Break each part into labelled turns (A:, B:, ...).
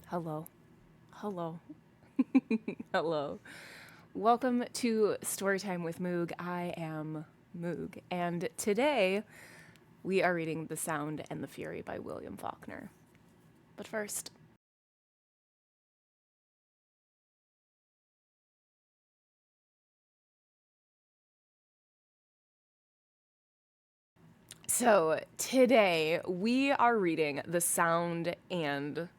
A: Hello. Hello. Hello. Welcome to Storytime with Moog. I am Moog, and today we are reading The Sound and the Fury by William Faulkner. But first, so today we are reading The Sound and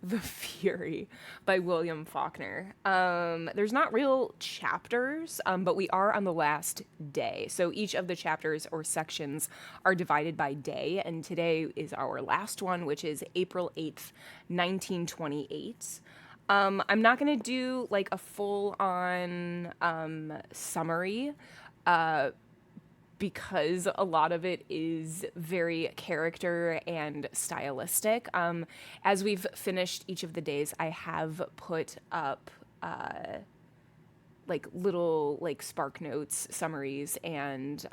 A: the Fury by William Faulkner. There's not real chapters, but we are on the last day. So each of the chapters or sections are divided by day, and today is our last one, which is April 8th, 1928. I'm not going to do like a full on summary because a lot of it is very character and stylistic. As we've finished each of the days, I have put up like little like spark notes, summaries, and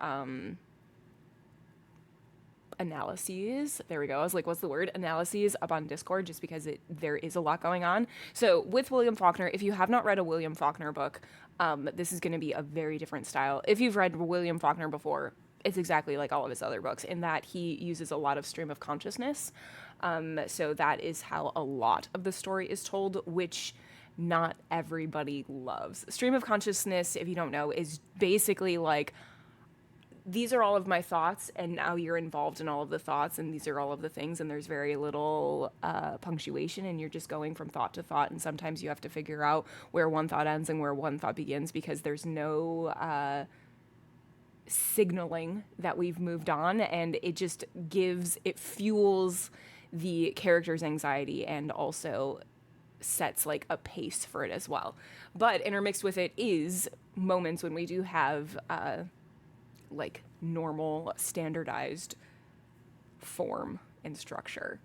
A: analyses. There we go. I was like, what's the word? Analyses up on Discord, just because there is a lot going on. So with William Faulkner, if you have not read a William Faulkner book, this is going to be a very different style. If you've read William Faulkner before, it's exactly like all of his other books in that he uses a lot of stream of consciousness. So that is how a lot of the story is told, which not everybody loves. Stream of consciousness, if you don't know, is basically like, these are all of my thoughts, and now you're involved in all of the thoughts, and these are all of the things, and there's very little punctuation, and you're just going from thought to thought, and sometimes you have to figure out where one thought ends and where one thought begins because there's no signaling that we've moved on, and it fuels the character's anxiety and also sets like a pace for it as well. But intermixed with it is moments when we do have like normal standardized form and structure.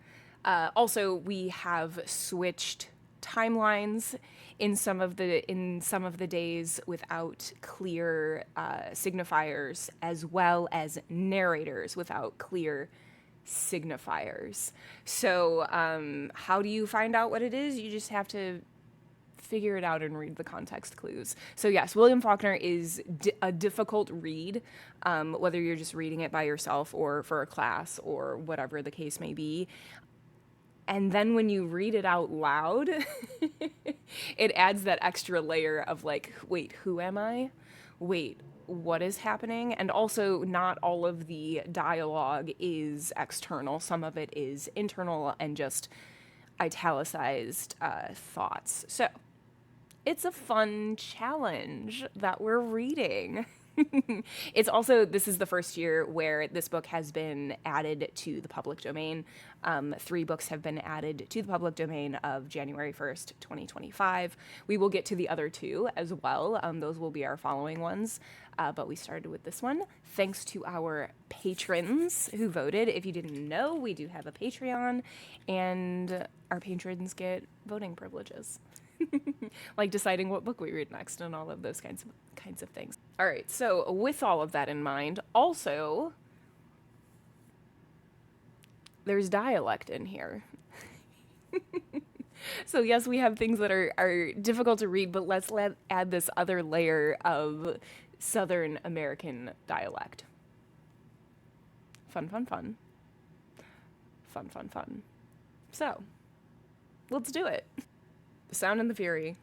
A: Also, we have switched timelines in some of the days without clear signifiers, as well as narrators without clear signifiers. So, how do you find out what it is? You just have to figure it out and read the context clues. So yes, William Faulkner is a difficult read, whether you're just reading it by yourself or for a class or whatever the case may be. And then when you read it out loud, it adds that extra layer of like, wait, who am I? Wait, what is happening? And also, not all of the dialogue is external. Some of it is internal and just italicized thoughts. So it's a fun challenge that we're reading. It's also, this is the first year where this book has been added to the public domain. 3 books have been added to the public domain of January 1st, 2025. We will get to the other 2 as well. Those will be our following ones. But we started with this one thanks to our patrons who voted. If you didn't know, we do have a Patreon, and our patrons get voting privileges. Like deciding what book we read next and all of those kinds of things. All right, so with all of that in mind, also there's dialect in here. So yes, we have things that are difficult to read, but let's add this other layer of Southern American dialect. Fun, fun, fun. Fun, fun, fun. So, let's do it. The Sound and the Fury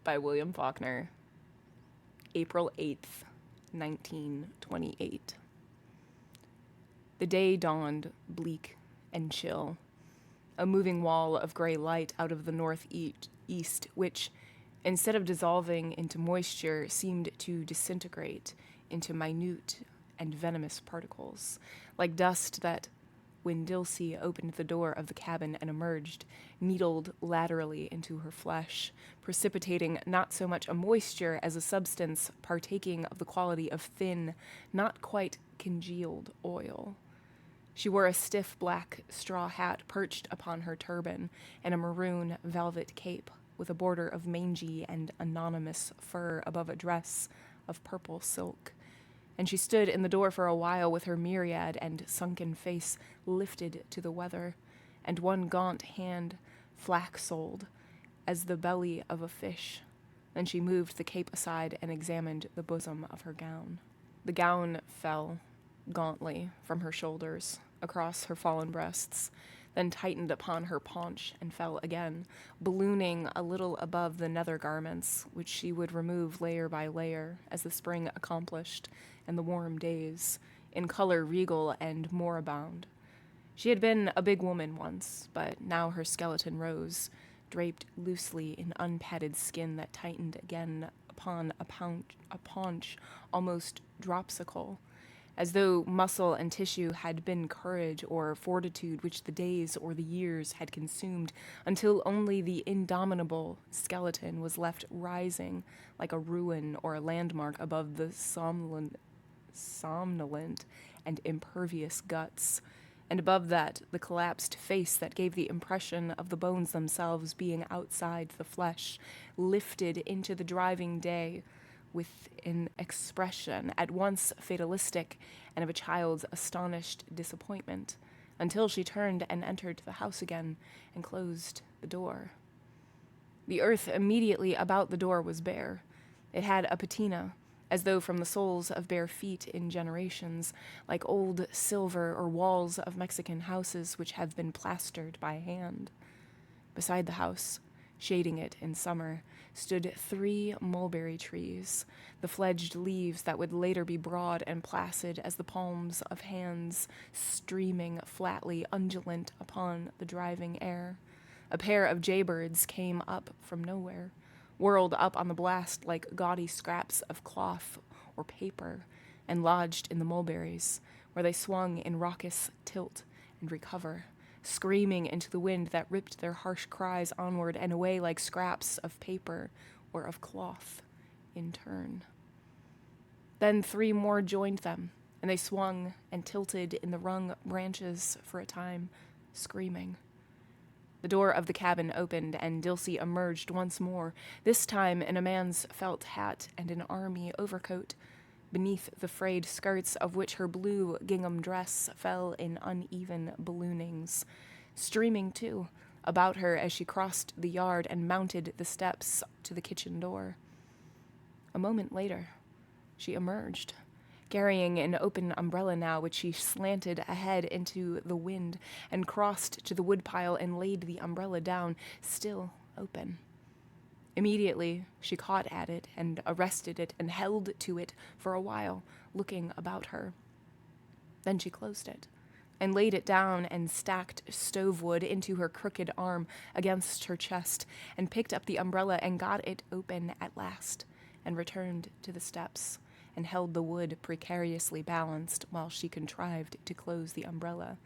A: by William Faulkner, April 8th, 1928. The day dawned bleak and chill, a moving wall of gray light out of the northeast, which, instead of dissolving into moisture, seemed to disintegrate into minute and venomous particles, like dust that, when Dilsey opened the door of the cabin and emerged, needled laterally into her flesh, precipitating not so much a moisture as a substance partaking of the quality of thin, not quite congealed oil. She wore a stiff black straw hat perched upon her turban and a maroon velvet cape with a border of mangy and anonymous fur above a dress of purple silk. And she stood in the door for a while with her myriad and sunken face lifted to the weather, and one gaunt hand flax-soled as the belly of a fish. Then she moved the cape aside and examined the bosom of her gown. The gown fell gauntly from her shoulders, across her fallen breasts, then tightened upon her paunch and fell again, ballooning a little above the nether garments, which she would remove layer by layer as the spring accomplished and the warm days, in color regal and moribund. She had been a big woman once, but now her skeleton rose, draped loosely in unpadded skin that tightened again upon a paunch almost dropsical, as though muscle and tissue had been courage or fortitude which the days or the years had consumed, until only the indomitable skeleton was left rising like a ruin or a landmark above the somnolent and impervious guts, and above that the collapsed face that gave the impression of the bones themselves being outside the flesh, lifted into the driving day with an expression at once fatalistic and of a child's astonished disappointment, until she turned and entered the house again and closed the door. The earth immediately about the door was bare. It had a patina, as though from the soles of bare feet in generations, like old silver or walls of Mexican houses which have been plastered by hand. Beside the house, shading it in summer, stood 3 mulberry trees, the fledged leaves that would later be broad and placid as the palms of hands, streaming flatly undulant upon the driving air. A pair of jaybirds came up from nowhere, whirled up on the blast like gaudy scraps of cloth or paper, and lodged in the mulberries, where they swung in raucous tilt and recover, screaming into the wind that ripped their harsh cries onward and away like scraps of paper or of cloth in turn. Then 3 more joined them, and they swung and tilted in the wrung branches for a time, screaming. The door of the cabin opened, and Dilsey emerged once more, this time in a man's felt hat and an army overcoat, beneath the frayed skirts of which her blue gingham dress fell in uneven balloonings, streaming, too, about her as she crossed the yard and mounted the steps to the kitchen door. A moment later, she emerged, carrying an open umbrella now, which she slanted ahead into the wind and crossed to the woodpile and laid the umbrella down, still open. Immediately, she caught at it and arrested it and held to it for a while, looking about her. Then she closed it and laid it down and stacked stove wood into her crooked arm against her chest and picked up the umbrella and got it open at last and returned to the steps and held the wood precariously balanced while she contrived to close the umbrella,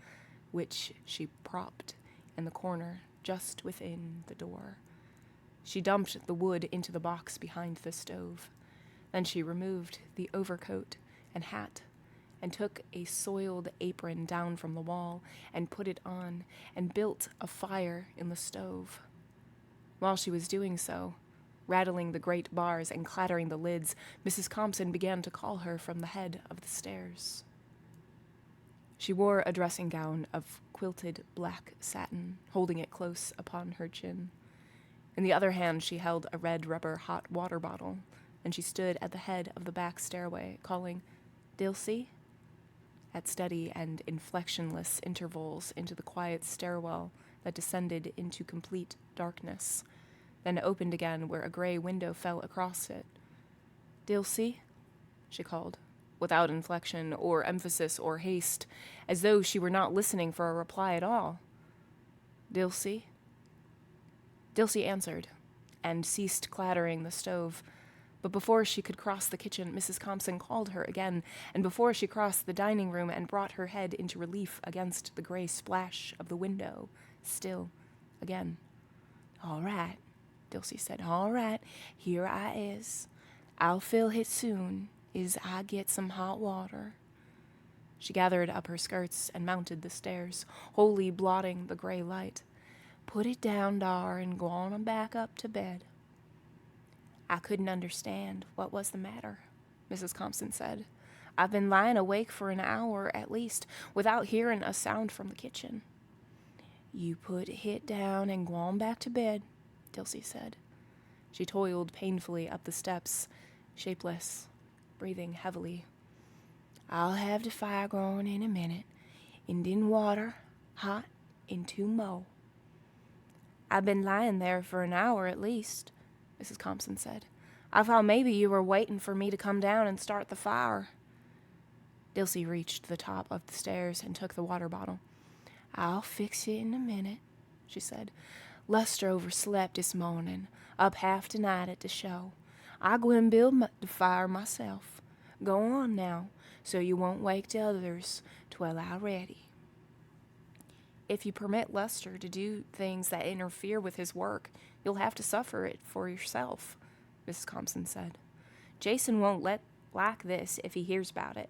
A: which she propped in the corner just within the door. She dumped the wood into the box behind the stove. Then she removed the overcoat and hat and took a soiled apron down from the wall and put it on and built a fire in the stove. While she was doing so, rattling the great bars and clattering the lids, Mrs. Compson began to call her from the head of the stairs. She wore a dressing gown of quilted black satin, holding it close upon her chin. In the other hand she held a red rubber hot water bottle, and she stood at the head of the back stairway, calling, "Dilsey?" at steady and inflectionless intervals into the quiet stairwell that descended into complete darkness, then opened again where a gray window fell across it. "Dilsey?" she called, without inflection or emphasis or haste, as though she were not listening for a reply at all. "Dilsey?" Dilsey answered, and ceased clattering the stove. But before she could cross the kitchen, Mrs. Compson called her again, and before she crossed the dining room and brought her head into relief against the gray splash of the window, still again. "All right," Dilsey said. "All right, here I is. I'll fill hit soon, is I get some hot water." She gathered up her skirts and mounted the stairs, wholly blotting the gray light. "Put it down, dar, and go on back up to bed." "I couldn't understand what was the matter," Mrs. Compson said. "I've been lying awake for an hour at least, without hearing a sound from the kitchen." You put it down and go on back to bed, Dilsey said. She toiled painfully up the steps, shapeless, breathing heavily. I'll have the fire going in a minute, and in water, hot, in 2 mo. I've been lying there for an hour at least, Mrs. Compson said. I thought maybe you were waiting for me to come down and start the fire. Dilsey reached the top of the stairs and took the water bottle. I'll fix it in a minute, she said. Lester overslept this morning, up half the night at the show. I'll go and build the fire myself. Go on now, so you won't wake the others till I'm ready. If you permit Lester to do things that interfere with his work, you'll have to suffer it for yourself, Mrs. Compson said. Jason won't like this if he hears about it.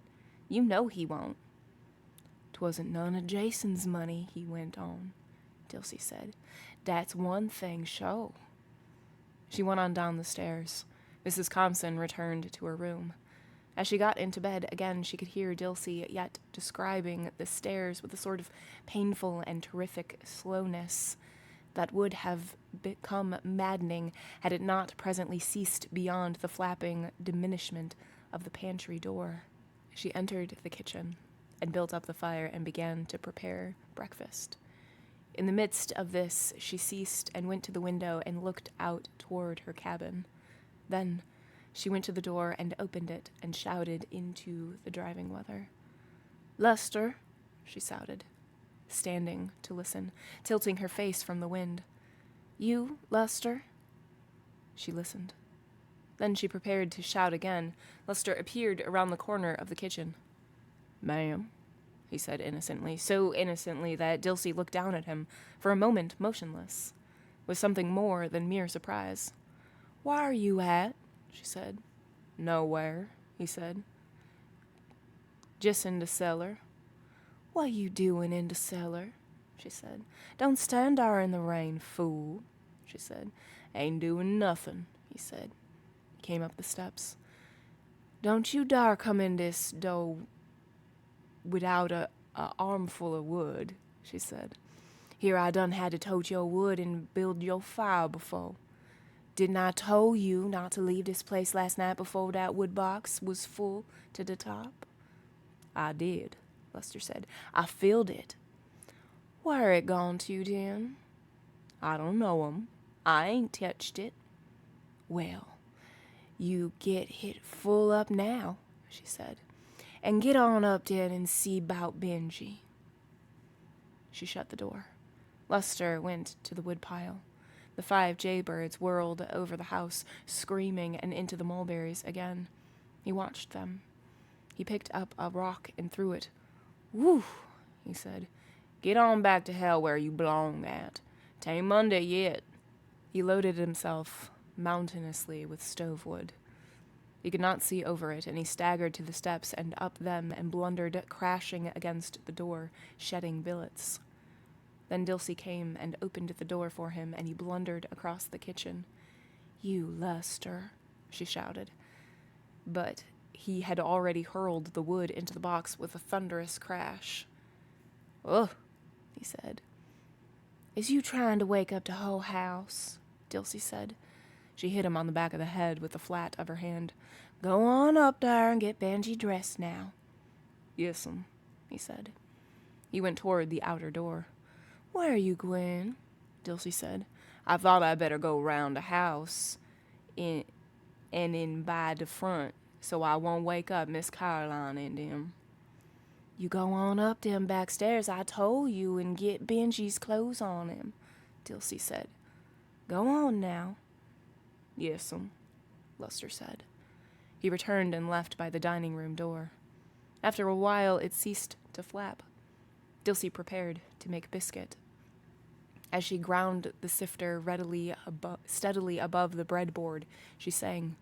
A: You know he won't. 'Twasn't none of Jason's money, he went on, Dilsey said. That's one thing, sure. She went on down the stairs. Mrs. Compson returned to her room. As she got into bed again, she could hear Dilsey yet describing the stairs with a sort of painful and terrific slowness that would have become maddening had it not presently ceased beyond the flapping diminishment of the pantry door. She entered the kitchen and built up the fire and began to prepare breakfast. In the midst of this, she ceased and went to the window and looked out toward her cabin. Then she went to the door and opened it and shouted into the driving weather. Lester, she shouted, standing to listen, tilting her face from the wind. You, Lester? She listened. Then she prepared to shout again. Lester appeared around the corner of the kitchen. Ma'am, he said innocently, so innocently that Dilsey looked down at him, for a moment motionless, with something more than mere surprise. Where are you at? She said. Nowhere, he said. Just in the cellar. What you doing in the cellar? She said. Don't stand there in the rain, fool, she said. Ain't doing nothing, he said. He came up the steps. Don't you dare come in this door without a armful of wood, she said. Here I done had to tote your wood and build your fire before. Didn't I tell you not to leave this place last night before that wood box was full to the top? I did, Lester said. I filled it. Where it gone to, then? I don't know 'em. I ain't touched it. Well, you get hit full up now, she said, and get on up then and see 'bout Benji. She shut the door. Lester went to the woodpile. The 5 jaybirds whirled over the house, screaming, and into the mulberries again. He watched them. He picked up a rock and threw it. Whew, he said. Get on back to hell where you belong at. 'Tain't Monday yet. He loaded himself mountainously with stove wood. He could not see over it, and he staggered to the steps and up them and blundered, crashing against the door, shedding billets. Then Dilsey came and opened the door for him, and he blundered across the kitchen. You, Lester, she shouted. But he had already hurled the wood into the box with a thunderous crash. Ugh, he said. Is you trying to wake up the whole house? Dilsey said. She hit him on the back of the head with the flat of her hand. Go on up there and get Benji dressed now. Yes'm, he said. He went toward the outer door. Where are you going? Dilsey said. I thought I'd better go round the house in by the front, so I won't wake up Miss Caroline and them. You go on up them back stairs, I told you, and get Benji's clothes on him, Dilsey said. Go on now. Yes'm, Lester said. He returned and left by the dining room door. After a while, it ceased to flap. Dilsey prepared to make biscuit. As she ground the sifter steadily above the breadboard, she sang,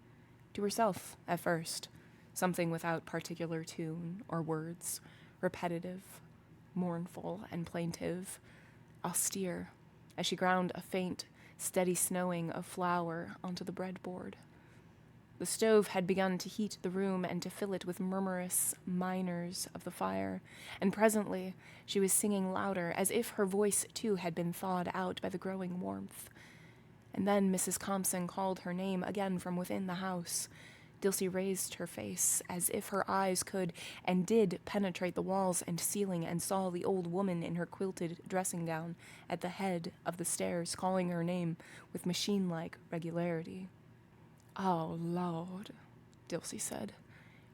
A: to herself at first, something without particular tune or words, repetitive, mournful and plaintive, austere, as she ground a faint, steady snowing of flour onto the breadboard. The stove had begun to heat the room and to fill it with murmurous minors of the fire, and presently she was singing louder, as if her voice too had been thawed out by the growing warmth. And then Mrs. Compson called her name again from within the house. Dilsey raised her face, as if her eyes could and did penetrate the walls and ceiling, and saw the old woman in her quilted dressing gown at the head of the stairs calling her name with machine-like regularity. "Oh, Lord," Dilsey said.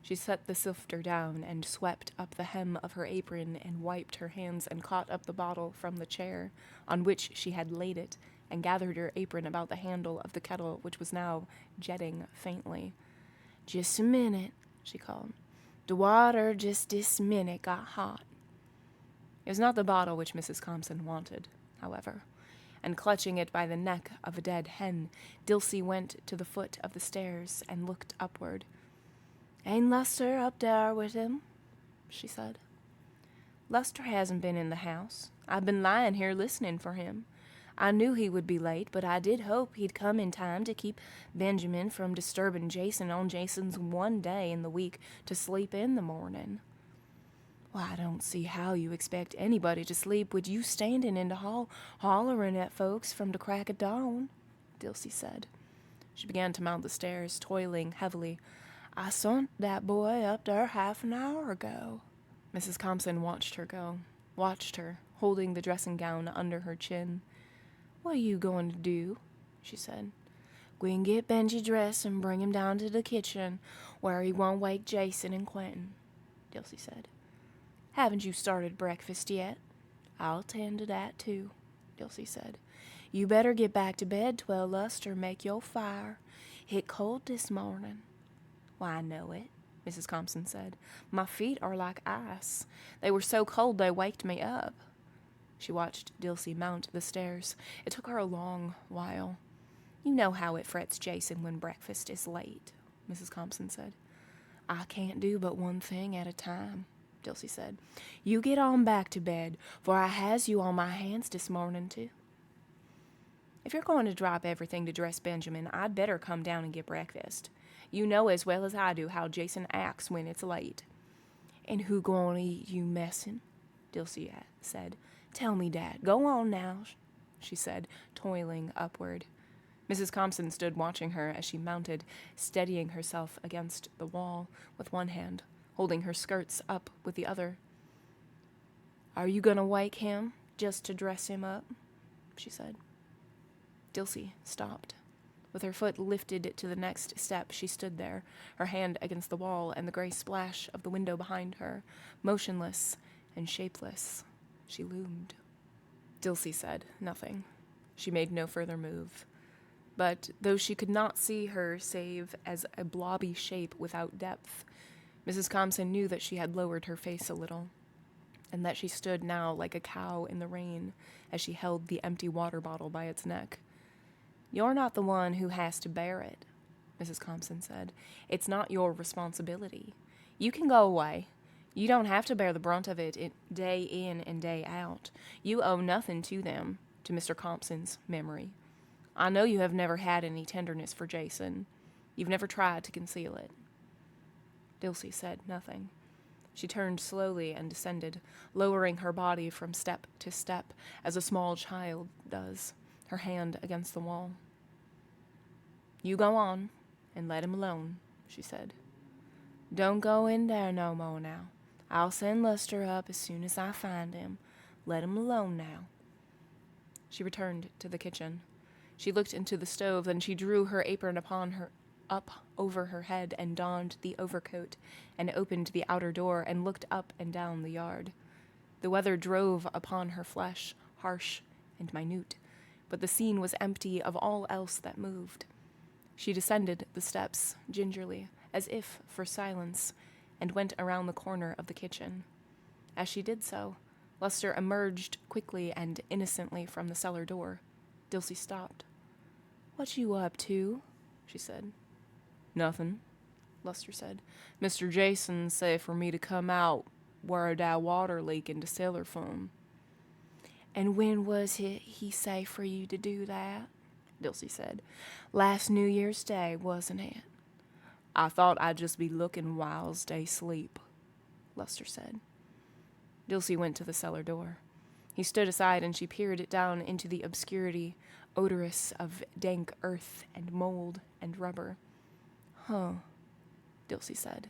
A: She set the sifter down and swept up the hem of her apron and wiped her hands and caught up the bottle from the chair on which she had laid it and gathered her apron about the handle of the kettle, which was now jetting faintly. "Just a minute," she called. "The water just this minute got hot." It was not the bottle which Mrs. Compson wanted, however, and clutching it by the neck of a dead hen, Dilsey went to the foot of the stairs and looked upward. "Ain't Luster up there with him?" she said. "Luster hasn't been in the house. I've been lying here listening for him. I knew he would be late, but I did hope he'd come in time to keep Benjamin from disturbing Jason on Jason's one day in the week to sleep in the morning." "Well, I don't see how you expect anybody to sleep with you standing in the hall hollering at folks from the crack of dawn," Dilsey said. She began to mount the stairs, toiling heavily. "I sent that boy up there half an hour ago." Mrs. Compson watched her go, watched her, holding the dressing gown under her chin. "What are you going to do?" she said. "Go and get Benji dressed and bring him down to the kitchen, where he won't wake Jason and Quentin," Dilsey said. "Haven't you started breakfast yet?" "I'll tend to that, too," Dilsey said. "You better get back to bed till Luster make your fire. Hit cold this morning." "Why, I know it," Mrs. Compson said. "My feet are like ice. They were so cold they waked me up." She watched Dilsey mount the stairs. It took her a long while. "You know how it frets Jason when breakfast is late," Mrs. Compson said. "I can't do but one thing at a time," Dilsey said. "You get on back to bed, for I has you on my hands this morning, too." "If you're going to drop everything to dress Benjamin, I'd better come down and get breakfast. You know as well as I do how Jason acts when it's late." "And who going to eat you messin'?" Dilsey said. "Tell me, Dad. Go on now," she said, toiling upward. Mrs. Compson stood watching her as she mounted, steadying herself against the wall with one hand, holding her skirts up with the other. "Are you going to wake him, just to dress him up?" she said. Dilsey stopped. With her foot lifted to the next step, she stood there, her hand against the wall and the gray splash of the window behind her. Motionless and shapeless, she loomed. Dilsey said nothing. She made no further move. But though she could not see her save as a blobby shape without depth, Mrs. Compson knew that she had lowered her face a little, and that she stood now like a cow in the rain as she held the empty water bottle by its neck. "You're not the one who has to bear it," Mrs. Compson said. "It's not your responsibility. You can go away. You don't have to bear the brunt of it day in and day out. You owe nothing to them, to Mr. Compson's memory. I know you have never had any tenderness for Jason. You've never tried to conceal it." Dilsey said nothing. She turned slowly and descended, lowering her body from step to step as a small child does, her hand against the wall. "You go on, and let him alone," she said. "Don't go in there no more now. I'll send Luster up as soon as I find him. Let him alone now." She returned to the kitchen. She looked into the stove, then she drew her apron up over her head and donned the overcoat and opened the outer door and looked up and down the yard. The weather drove upon her flesh, harsh and minute, but the scene was empty of all else that moved. She descended the steps gingerly, as if for silence, and went around the corner of the kitchen. As she did so, Luster emerged quickly and innocently from the cellar door. Dilsey stopped. "What you up to?" she said. "Nothing," Luster said. "Mr. Jason say for me to come out where that water leak in the cellar from." "And when was it he say for you to do that?" Dilsey said. "Last New Year's Day, wasn't it?" I thought I'd just be looking whiles they sleep, Luster said. Dilsey went to the cellar door. He stood aside and she peered down into the obscurity, odorous of dank earth and mold and rubber. Huh, Dilsey said.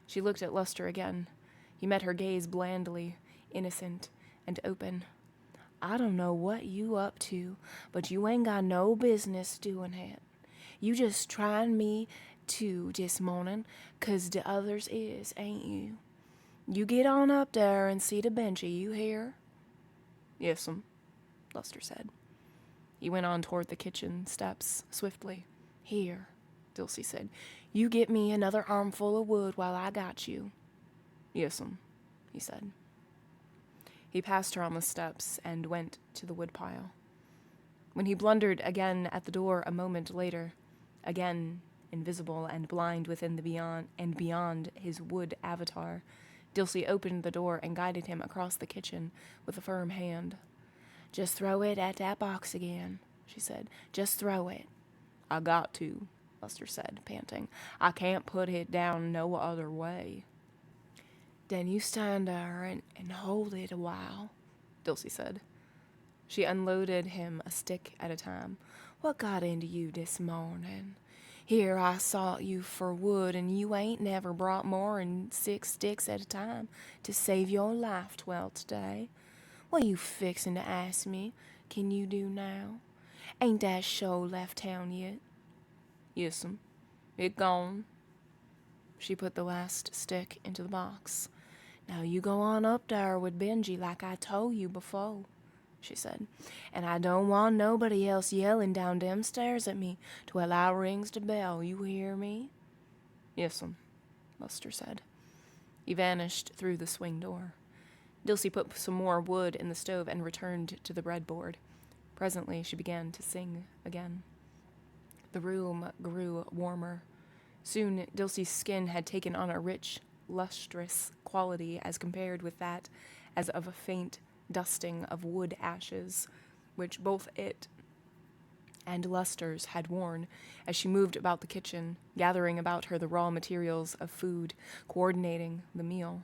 A: She looked at Luster again. He met her gaze blandly, innocent, and open. I don't know what you up to, but you ain't got no business doing it. You just trying me too this morning, 'cause the others is, ain't you? You get on up there and see the Benji, you hear? Yes'm, Luster said. He went on toward the kitchen steps swiftly. Here, Dilsey said. You get me another armful of wood while I got you. Yes'm, he said. He passed her on the steps and went to the woodpile. When he blundered again at the door a moment later, again invisible and blind within the beyond his wood avatar, Dilsey opened the door and guided him across the kitchen with a firm hand. Just throw it at that box again, she said. Just throw it. I got to, Luster said, panting. I can't put it down no other way. Then you stand there and hold it a while, Dilsey said. She unloaded him a stick at a time. What got into you this morning? Here I sought you for wood, and you ain't never brought more'n 6 sticks at a time to save your life 12 today. What you fixin' to ask me can you do now? Ain't that show left town yet? Yes'm, it gone. She put the last stick into the box. Now you go on up there with Benji like I told you before, she said. And I don't want nobody else yelling down them stairs at me till I rings the bell, you hear me? Yes'm, Luster said. He vanished through the swing door. Dilsey put some more wood in the stove and returned to the breadboard. Presently she began to sing again. The room grew warmer. Soon Dilsey's skin had taken on a rich, lustrous quality as compared with that as of a faint dusting of wood ashes, which both it and Luster's had worn as she moved about the kitchen, gathering about her the raw materials of food, coordinating the meal.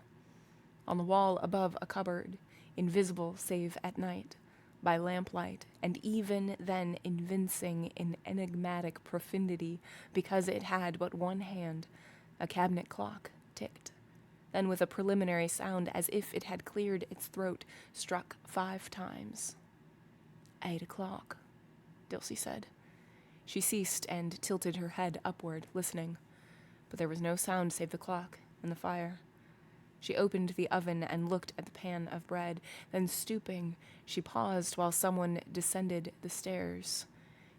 A: On the wall above a cupboard, invisible save at night, by lamplight, and even then evincing in enigmatic profundity because it had but one hand, a cabinet clock ticked. Then with a preliminary sound as if it had cleared its throat, struck 5 times. 8 o'clock, Dilsey said. She ceased and tilted her head upward, listening, but there was no sound save the clock and the fire. She opened the oven and looked at the pan of bread. Then, stooping, she paused while someone descended the stairs.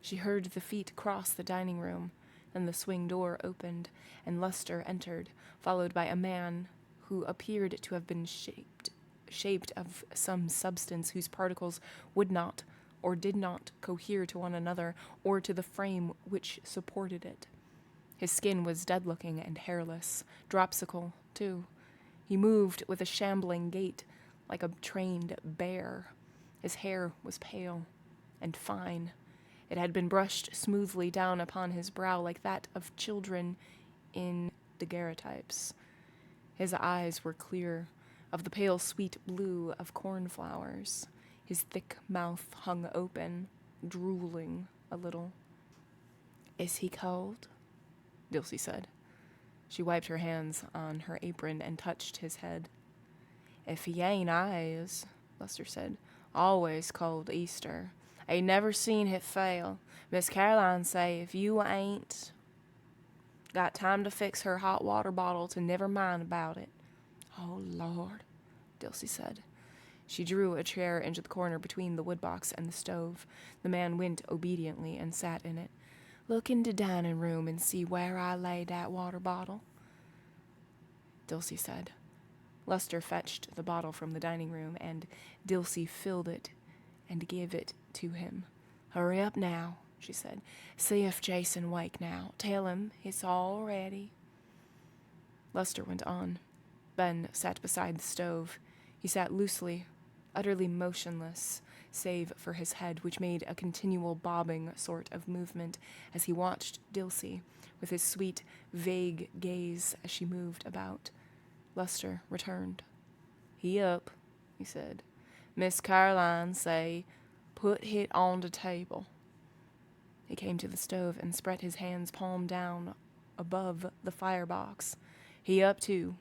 A: She heard the feet cross the dining room. Then the swing door opened, and Luster entered, followed by a man who appeared to have been shaped of some substance whose particles would not or did not cohere to one another or to the frame which supported it. His skin was dead-looking and hairless, dropsical, too. He moved with a shambling gait, like a trained bear. His hair was pale and fine. It had been brushed smoothly down upon his brow like that of children in daguerreotypes. His eyes were clear, of the pale sweet blue of cornflowers. His thick mouth hung open, drooling a little. Is he cold? Dilsey said. She wiped her hands on her apron and touched his head. If he ain't, I is, Luster said. Always cold Easter. Ain't never seen it fail. Miss Caroline say if you ain't got time to fix her hot water bottle to never mind about it. Oh, Lord, Dilsey said. She drew a chair into the corner between the woodbox and the stove. The man went obediently and sat in it. Look in the dining room and see where I laid that water bottle, Dilsey said. Luster fetched the bottle from the dining room, and Dilsey filled it and gave it to him. Hurry up now, she said. See if Jason wake now. Tell him it's all ready. Luster went on. Ben sat beside the stove. He sat loosely, utterly motionless, save for his head, which made a continual bobbing sort of movement as he watched Dilsey with his sweet, vague gaze as she moved about. Lester returned. "He up," he said. "Miss Caroline say, put hit on the table." He came to the stove and spread his hands palm down above the firebox. "He up too,"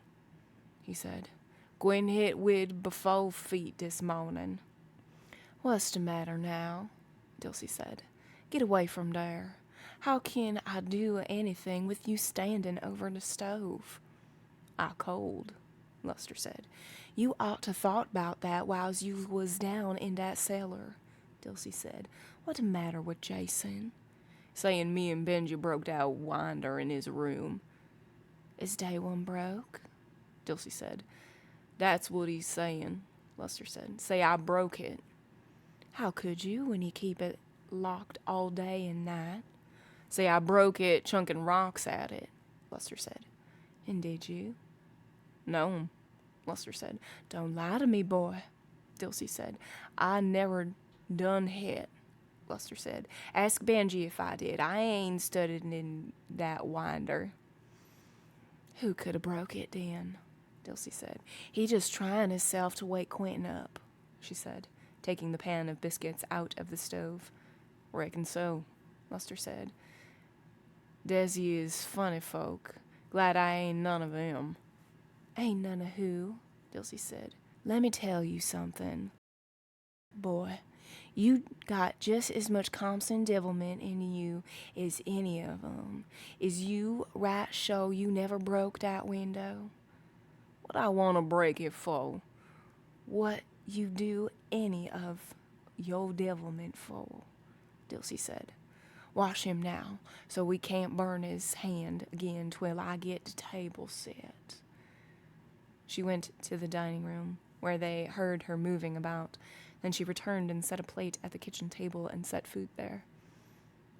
A: he said. "Gwine hit wid befo' feet dis morning." "What's the matter now?" Dilsey said. "Get away from there. How can I do anything with you standing over the stove?" "I cold," Lester said. "You ought to thought about that whiles you was down in that cellar," Dilsey said. "What the matter with Jason?" "Saying me and Benji broke that winder in his room." "Is day one broke?" Dilsey said. "That's what he's saying," Lester said. "Say I broke it." "How could you when you keep it locked all day and night?" "Say I broke it chunking rocks at it," Lester said. "And did you?" "No," Lester said. "Don't lie to me, boy," Dilsey said. "I never done hit," Lester said. "Ask Benji if I did. I ain't studied in that winder." "Who could have broke it then?" Dilsey said. "He just trying himself to wake Quentin up," she said, taking the pan of biscuits out of the stove. "Reckon so," Lester said. "Desi is funny folk. Glad I ain't none of them." "Ain't none of who?" Dilsey said. "Let me tell you something, boy. You got just as much Compson devilment in you as any of 'em. Is you right sure you never broke that window?" "What I want to break it for?" "What you do any of your devilment for," Dilsey said. "Wash him now, so we can't burn his hand again till I get the table set." She went to the dining room, where they heard her moving about. Then she returned and set a plate at the kitchen table and set food there.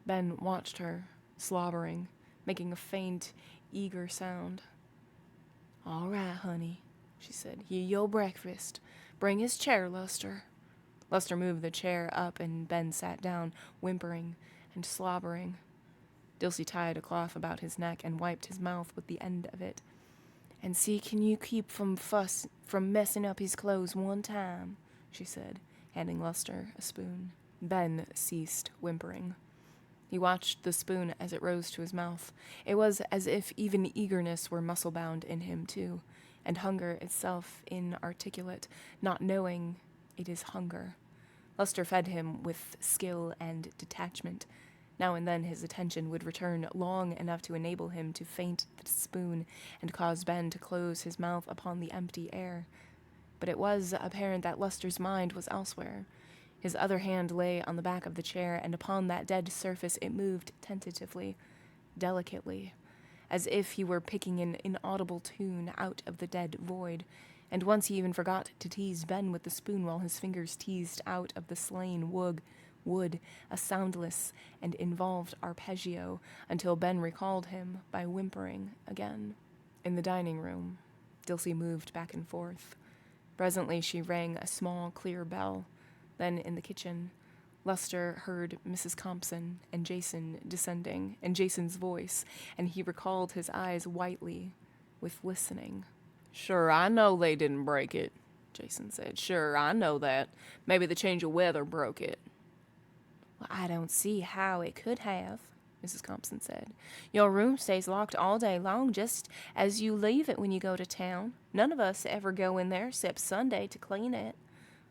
A: Ben watched her, slobbering, making a faint, eager sound. "All right, honey," she said. "Here your breakfast. Bring his chair, Lester." Lester moved the chair up and Ben sat down, whimpering and slobbering. Dilsey tied a cloth about his neck and wiped his mouth with the end of it. "And see can you keep from messing up his clothes one time," she said, handing Lester a spoon. Ben ceased whimpering. He watched the spoon as it rose to his mouth. It was as if even eagerness were muscle-bound in him, too, and hunger itself inarticulate, not knowing it is hunger. Lester fed him with skill and detachment. Now and then his attention would return long enough to enable him to feint the spoon and cause Ben to close his mouth upon the empty air. But it was apparent that Lester's mind was elsewhere. His other hand lay on the back of the chair, and upon that dead surface it moved tentatively, delicately, as if he were picking an inaudible tune out of the dead void, and once he even forgot to tease Ben with the spoon while his fingers teased out of the slain wood a soundless and involved arpeggio until Ben recalled him by whimpering again. In the dining room, Dilsey moved back and forth. Presently she rang a small, clear bell. Then in the kitchen, Lester heard Mrs. Compson and Jason descending, and Jason's voice, and he recalled his eyes whitely with listening. "Sure, I know they didn't break it," Jason said. "Sure, I know that. Maybe the change of weather broke it." "Well, I don't see how it could have," Mrs. Compson said. "Your room stays locked all day long, just as you leave it when you go to town. None of us ever go in there except Sunday to clean it.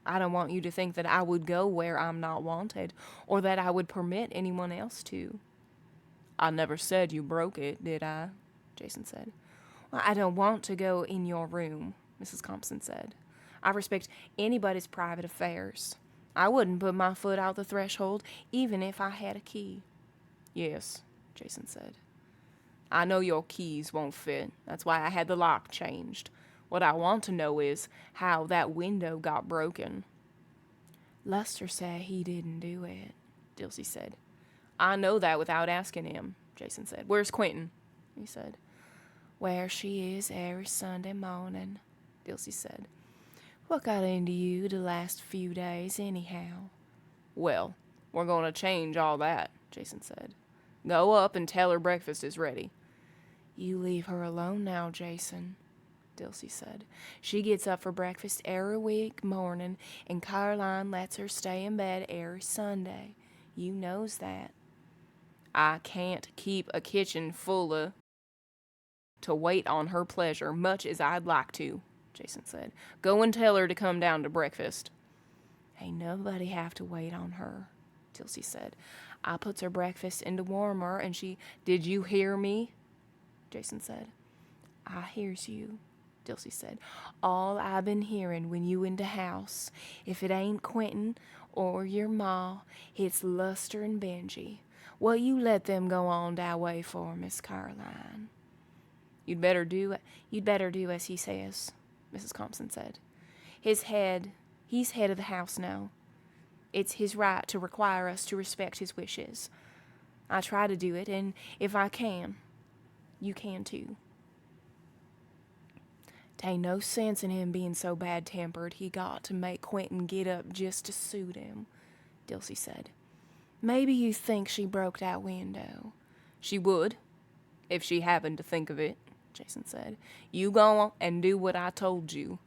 A: I don't want you to think that I would go where I'm not wanted, or that I would permit anyone else to." "I never said you broke it, did I?" Jason said. "Well, I don't want to go in your room," Mrs. Compson said. "I respect anybody's private affairs. I wouldn't put my foot out the threshold, even if I had a key." "Yes," Jason said. "I know your keys won't fit. That's why I had the lock changed. What I want to know is how that window got broken." "Lester said he didn't do it," Dilsey said. "I know that without asking him," Jason said. "Where's Quentin?" he said. "Where she is every Sunday morning," Dilsey said. What got into you the last few days, anyhow? Well, we're going to change all that, Jason said. Go up and tell her breakfast is ready. You leave her alone now, Jason, Dilsey said. She gets up for breakfast every week morning, and Caroline lets her stay in bed every Sunday. You knows that. I can't keep a kitchen full of to wait on her pleasure, much as I'd like to, Jason said. Go and tell her to come down to breakfast. Ain't nobody have to wait on her, Dilsey said. I puts her breakfast in the warmer, and she... Did you hear me? Jason said. I hears you, Dilsey said. All I been hearing when you in the house. If it ain't Quentin or your ma, it's Luster and Benji. What you let them go on that way for, Miss Caroline? You'd better do as he says, Mrs. Compson said. He's head of the house now. It's his right to require us to respect his wishes. I try to do it, and if I can, you can too. T'ain't no sense in him being so bad-tempered he got to make Quentin get up just to suit him, Dilsey said. Maybe you think she broke that window. She would, if she happened to think of it, Jason said. You go on and do what I told you.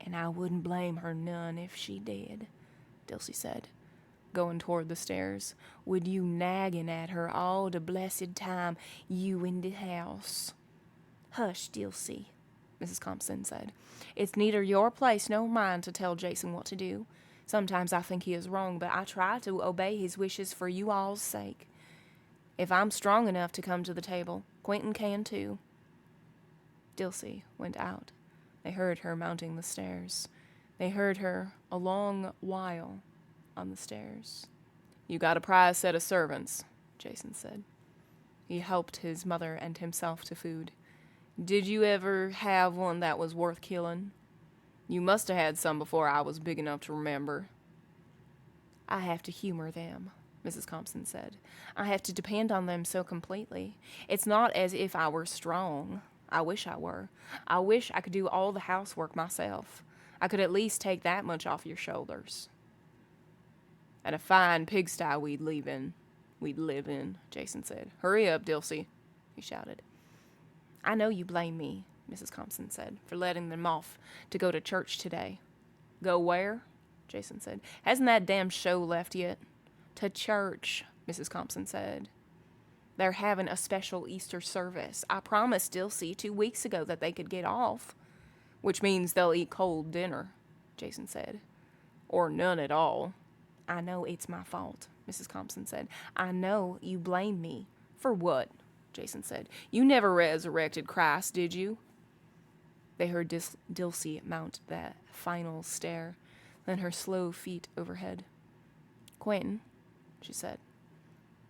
A: And I wouldn't blame her none if she did, Dilsey said, going toward the stairs. Would you nagging at her all the blessed time you in the house? Hush, Dilsey, Mrs. Compson said. It's neither your place nor mine to tell Jason what to do. Sometimes I think he is wrong, but I try to obey his wishes for you all's sake. If I'm strong enough to come to the table, Quentin can too. Dilsey went out. They heard her mounting the stairs. They heard her a long while on the stairs. You got a prize set of servants, Jason said. He helped his mother and himself to food. Did you ever have one that was worth killing? You must have had some before I was big enough to remember. I have to humor them, Mrs. Compson said. I have to depend on them so completely. It's not as if I were strong. I wish I were. I wish I could do all the housework myself. I could at least take that much off your shoulders. And a fine pigsty we'd live in, Jason said. Hurry up, Dilsey, he shouted. I know you blame me, Mrs. Compson said, for letting them off to go to church today. Go where? Jason said. Hasn't that damn show left yet? To church, Mrs. Compson said. They're having a special Easter service. I promised Dilsey 2 weeks ago that they could get off. Which means they'll eat cold dinner, Jason said. Or none at all. I know it's my fault, Mrs. Compson said. I know you blame me. For what? Jason said. You never resurrected Christ, did you? They heard Dilsey mount that final stair, then her slow feet overhead. Quentin, she said.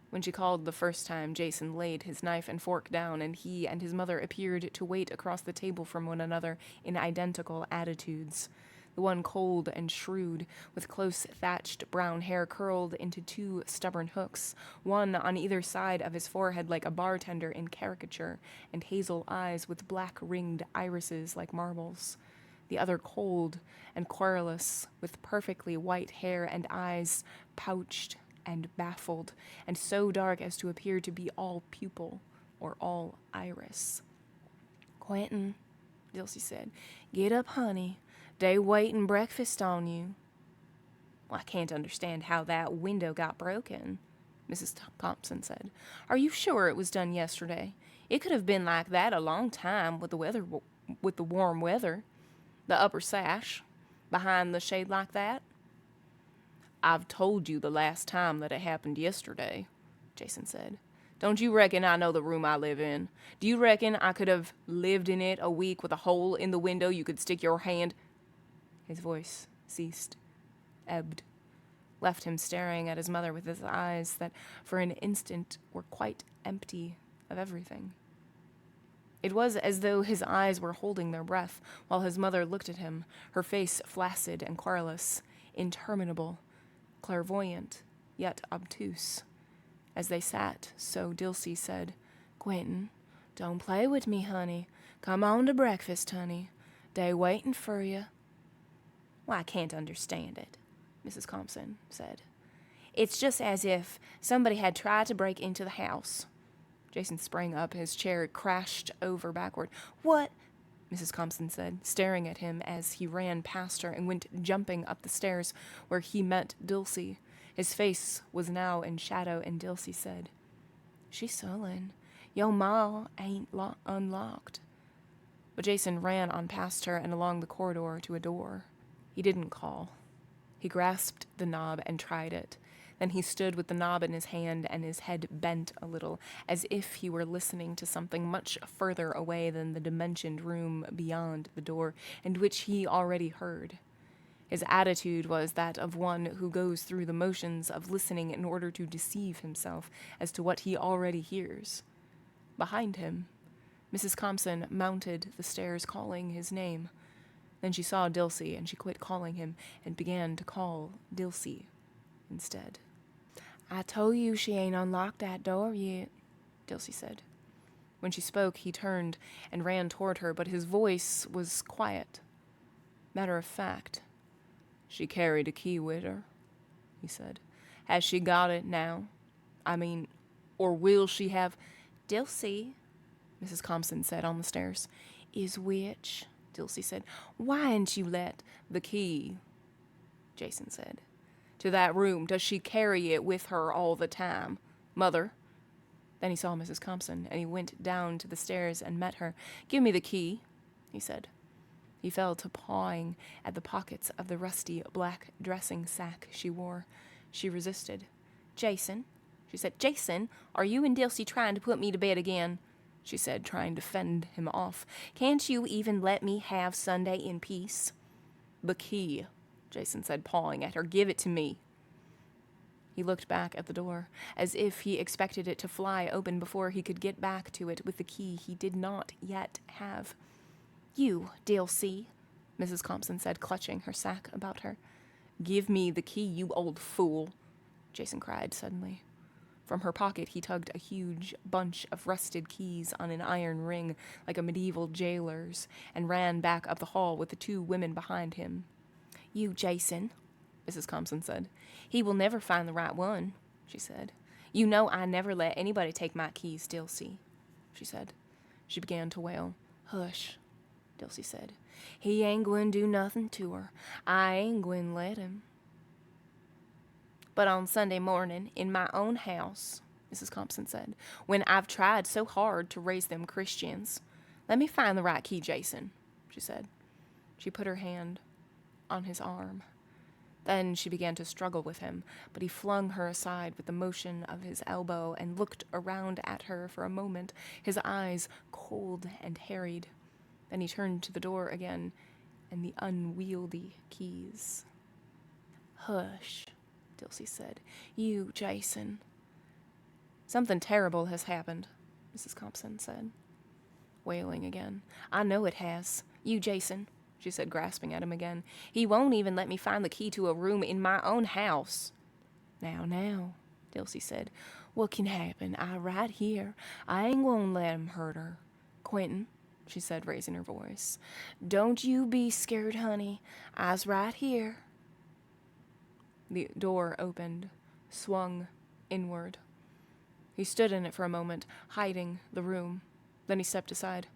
A: When she called the first time, Jason laid his knife and fork down, and he and his mother appeared to wait across the table from one another in identical attitudes. The one cold and shrewd, with close thatched brown hair curled into 2 stubborn hooks, one on either side of his forehead like a bartender in caricature, and hazel eyes with black ringed irises like marbles. The other cold and querulous, with perfectly white hair and eyes pouched and baffled, and so dark as to appear to be all pupil or all iris. Quentin, Dilsey said, get up, honey. They waitin' breakfast on you. Well, I can't understand how that window got broken, Mrs. Compson said. Are you sure it was done yesterday? It could have been like that a long time with the warm weather. The upper sash, behind the shade like that. I've told you the last time that it happened yesterday, Jason said. Don't you reckon I know the room I live in? Do you reckon I could have lived in it a week with a hole in the window you could stick your hand... His voice ceased, ebbed, left him staring at his mother with his eyes that for an instant were quite empty of everything. It was as though his eyes were holding their breath while his mother looked at him, her face flaccid and querulous, interminable, clairvoyant, yet obtuse. As they sat, so Dilsey said, Quentin, don't play with me, honey. Come on to breakfast, honey. They waitin' for you. "Well, I can't understand it," Mrs. Compson said. "It's just as if somebody had tried to break into the house." Jason sprang up. His chair crashed over backward. "What?" Mrs. Compson said, staring at him as he ran past her and went jumping up the stairs where he met Dilsey. His face was now in shadow, and Dilsey said, "She's sullen. Yo' ma ain't unlocked." But Jason ran on past her and along the corridor to a door. He didn't call. He grasped the knob and tried it. Then he stood with the knob in his hand and his head bent a little, as if he were listening to something much further away than the dimensioned room beyond the door, and which he already heard. His attitude was that of one who goes through the motions of listening in order to deceive himself as to what he already hears. Behind him, Mrs. Compson mounted the stairs calling his name. Then she saw Dilsey, and she quit calling him and began to call Dilsey instead. "I told you she ain't unlocked that door yet," Dilsey said. When she spoke, he turned and ran toward her, but his voice was quiet, matter of fact. "She carried a key with her," he said. "Has she got it now? Or will she have—" "Dilsey," Mrs. Compson said on the stairs. "Is which?" Dilsey said. "Why'n't you let—" "The key," Jason said. "To that room. Does she carry it with her all the time? Mother?" Then he saw Mrs. Compson, and he went down to the stairs and met her. "Give me the key," he said. He fell to pawing at the pockets of the rusty black dressing sack she wore. She resisted. "Jason," she said. "Jason, are you and Dilsey trying to put me to bed again?" she said, trying to fend him off. "Can't you even let me have Sunday in peace?" "The key," Jason said, pawing at her. "Give it to me." He looked back at the door, as if he expected it to fly open before he could get back to it with the key he did not yet have. "You, Dilsey," Mrs. Compson said, clutching her sack about her. "Give me the key, you old fool," Jason cried suddenly. From her pocket he tugged a huge bunch of rusted keys on an iron ring like a medieval jailer's and ran back up the hall with the two women behind him. "You, Jason," Mrs. Compson said. "He will never find the right one," she said. "You know I never let anybody take my keys, Dilsey," she said. She began to wail. "Hush," Dilsey said. "He ain't gwine do nothing to her. I ain't gwine let him." "But on Sunday morning, in my own house," Mrs. Compson said, "when I've tried so hard to raise them Christians. Let me find the right key, Jason," she said. She put her hand on his arm. Then she began to struggle with him, but he flung her aside with the motion of his elbow and looked around at her for a moment, his eyes cold and harried. Then he turned to the door again and the unwieldy keys. "Hush," Dilsey said. "You, Jason." "Something terrible has happened," Mrs. Compson said, wailing again. "I know it has. You, Jason," she said, grasping at him again. "He won't even let me find the key to a room in my own house." Now, Dilsey said. "What can happen? I right here. I ain't gonna let him hurt her. Quentin," she said, raising her voice, "don't you be scared, honey. I's right here." The door opened, swung inward. He stood in it for a moment, hiding the room. Then he stepped aside.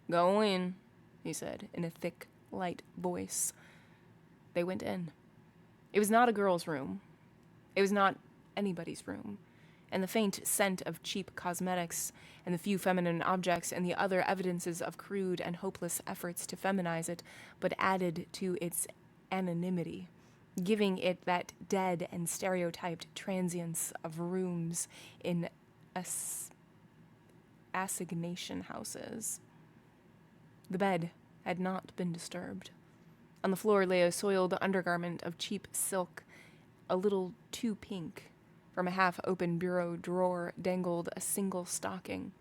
A: "Go in," he said, in a thick, light voice. They went in. It was not a girl's room. It was not anybody's room. And the faint scent of cheap cosmetics and the few feminine objects and the other evidences of crude and hopeless efforts to feminize it but added to its anonymity, giving it that dead and stereotyped transience of rooms in assignation houses. The bed had not been disturbed. On the floor lay a soiled undergarment of cheap silk, a little too pink. From a half-open bureau drawer dangled a single stocking.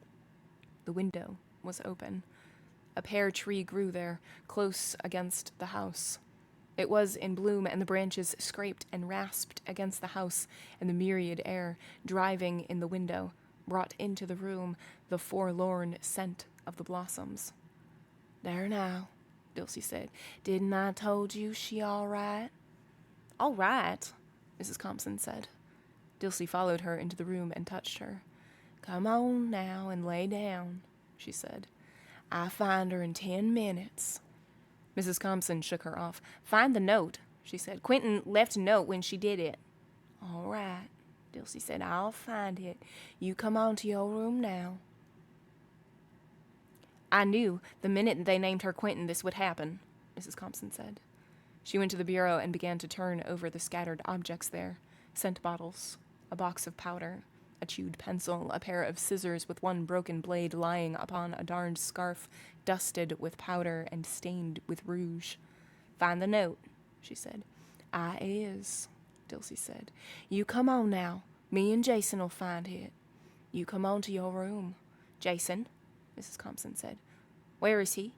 A: The window was open. A pear tree grew there, close against the house. It was in bloom, and the branches scraped and rasped against the house, and the myriad air, driving in the window, brought into the room the forlorn scent of the blossoms. "There now," Dilsey said. "Didn't I told you she all right?" "All right," Mrs. Compson said. Dilsey followed her into the room and touched her. "Come on now and lay down," she said. "I find her in 10 minutes. Mrs. Compson shook her off. "Find the note," she said. "Quentin left a note when she did it." "All right," Dilsey said. "I'll find it. You come on to your room now." "I knew the minute they named her Quentin this would happen," Mrs. Compson said. She went to the bureau and began to turn over the scattered objects there. Scent bottles, a box of powder, a chewed pencil, a pair of scissors with one broken blade lying upon a darned scarf, dusted with powder and stained with rouge. "Find the note," she said. "I is," Dilsey said. "You come on now. Me and Jason'll find it. You come on to your room." "Jason," Mrs. Compson said. "Where is he?"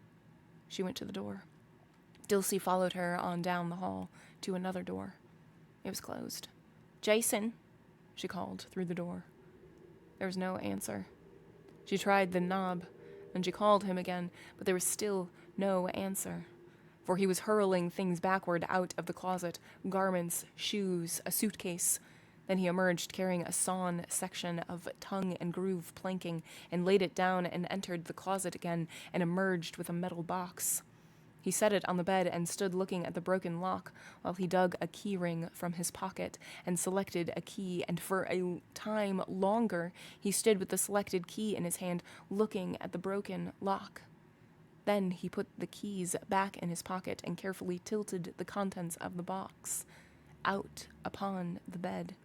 A: She went to the door. Dilsey followed her on down the hall to another door. It was closed. "Jason," she called through the door. There was no answer. She tried the knob, and she called him again, but there was still no answer, for he was hurling things backward out of the closet, garments, shoes, a suitcase. Then he emerged carrying a sawn section of tongue and groove planking and laid it down and entered the closet again and emerged with a metal box. He set it on the bed and stood looking at the broken lock while he dug a key ring from his pocket and selected a key, and for a time longer he stood with the selected key in his hand looking at the broken lock. Then he put the keys back in his pocket and carefully tilted the contents of the box out upon the bed.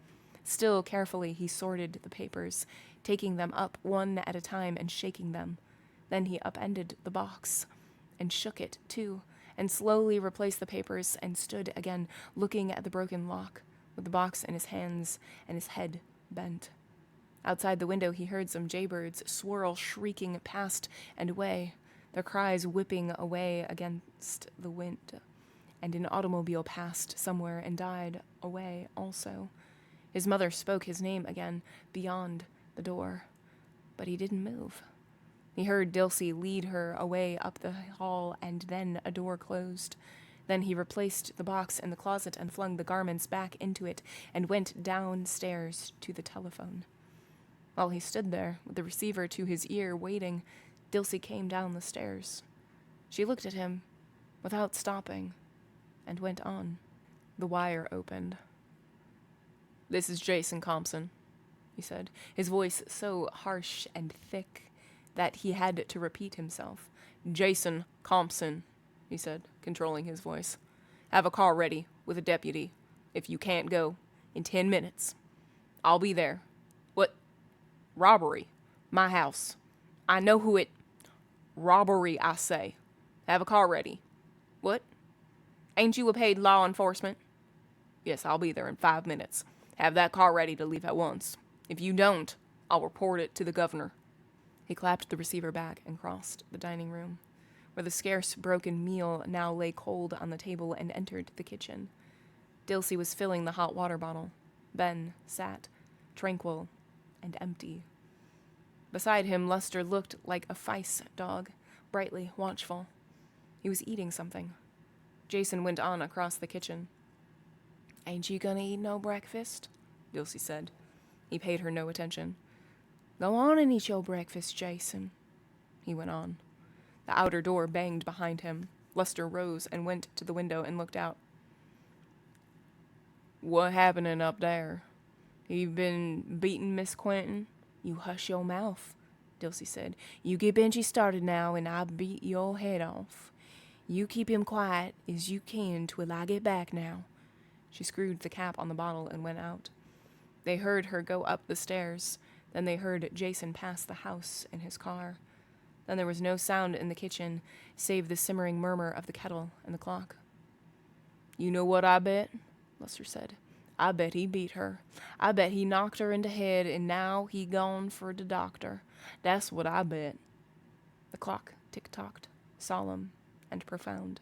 A: Still carefully he sorted the papers, taking them up one at a time and shaking them. Then he upended the box and shook it, too, and slowly replaced the papers and stood again, looking at the broken lock, with the box in his hands and his head bent. Outside the window he heard some jaybirds swirl shrieking past and away, their cries whipping away against the wind, and an automobile passed somewhere and died away also. His mother spoke his name again, beyond the door, but he didn't move. He heard Dilsey lead her away up the hall, and then a door closed. Then he replaced the box in the closet and flung the garments back into it and went downstairs to the telephone. While he stood there, with the receiver to his ear, waiting, Dilsey came down the stairs. She looked at him, without stopping, and went on. The wire opened. "This is Jason Compson," he said, his voice so harsh and thick that he had to repeat himself. "Jason Compson," he said, controlling his voice. "Have a car ready with a deputy, if you can't go, in 10 minutes. I'll be there. What? Robbery. My house. I know who it... Robbery, I say. Have a car ready. What? Ain't you a paid law enforcement? Yes, I'll be there in 5 minutes. Have that car ready to leave at once. If you don't, I'll report it to the governor." He clapped the receiver back and crossed the dining room, where the scarce broken meal now lay cold on the table, and entered the kitchen. Dilsey was filling the hot water bottle. Ben sat, tranquil and empty. Beside him, Lester looked like a feist dog, brightly watchful. He was eating something. Jason went on across the kitchen. "Ain't you gonna eat no breakfast?" Dilsey said. He paid her no attention. "Go on and eat your breakfast, Jason," he went on. The outer door banged behind him. Lester rose and went to the window and looked out. "What happening up there? You been beating Miss Quentin?" "You hush your mouth," Dilsey said. "You get Benji started now, and I'll beat your head off. You keep him quiet as you can till I get back now." She screwed the cap on the bottle and went out. They heard her go up the stairs. Then they heard Jason pass the house in his car. Then there was no sound in the kitchen, save the simmering murmur of the kettle and the clock. "You know what I bet?" Lester said. "I bet he beat her. I bet he knocked her in the head, and now he gone for the doctor. That's what I bet." The clock tick-tocked, solemn and profound.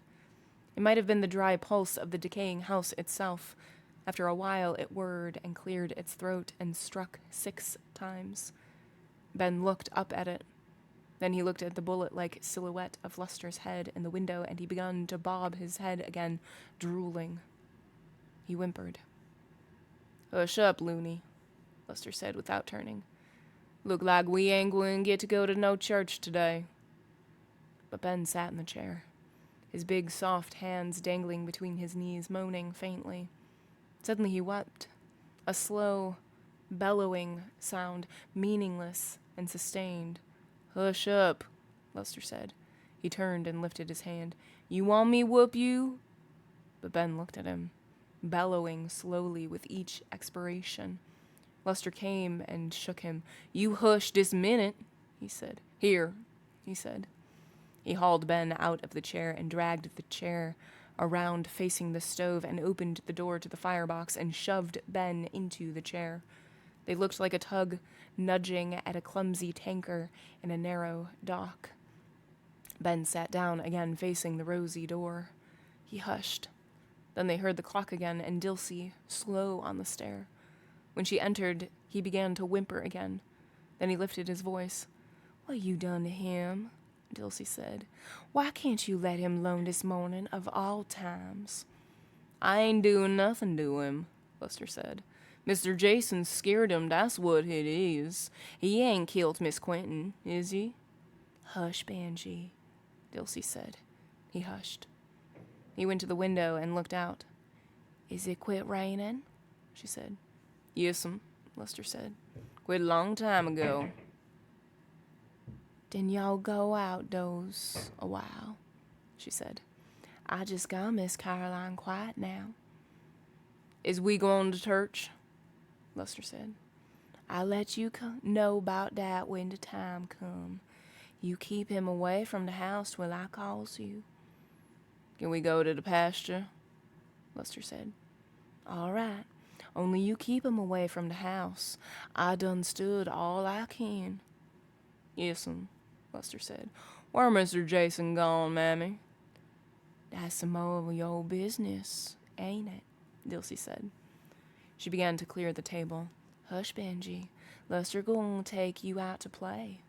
A: It might have been the dry pulse of the decaying house itself. After a while it whirred and cleared its throat and struck 6 times. Ben looked up at it. Then he looked at the bullet-like silhouette of Lester's head in the window, and he began to bob his head again, drooling. He whimpered. "Hush up, Looney," Lester said without turning. "Look like we ain't going to get to go to no church today." But Ben sat in the chair, his big soft hands dangling between his knees, moaning faintly. Suddenly he wept, a slow, bellowing sound, meaningless and sustained. "Hush up," Lester said. He turned and lifted his hand. "You want me whoop you?" But Ben looked at him, bellowing slowly with each expiration. Lester came and shook him. "You hush this minute," he said. "Here," he said. He hauled Ben out of the chair and dragged the chair around facing the stove and opened the door to the firebox and shoved Ben into the chair. They looked like a tug nudging at a clumsy tanker in a narrow dock. Ben sat down again facing the rosy door. He hushed. Then they heard the clock again and Dilsey, slow on the stair. When she entered, he began to whimper again. Then he lifted his voice. "What you done to him?" Dilsey said. "Why can't you let him alone this morning of all times?" "I ain't doing nothing to him," Lester said. "Mr. Jason scared him, that's what it is. He ain't killed Miss Quentin, is he?" "Hush, Benji," Dilsey said. He hushed. He went to the window and looked out. "Is it quit raining?" she said. "Yes'm," Lester said. "Quit a long time ago." "Then y'all go outdoors a while," she said. "I just got Miss Caroline quiet now." "Is we going to church?" Lester said. "I'll let you know about that when the time come. You keep him away from the house till I calls you." "Can we go to the pasture?" Lester said. "All right. Only you keep him away from the house. I done stood all I can." "Yes'm," Lester said. "Where Mr. Jason gone, Mammy?" "That's some more of your business, ain't it?" Dilsey said. She began to clear the table. "Hush, Benji. Lester gonna take you out to play."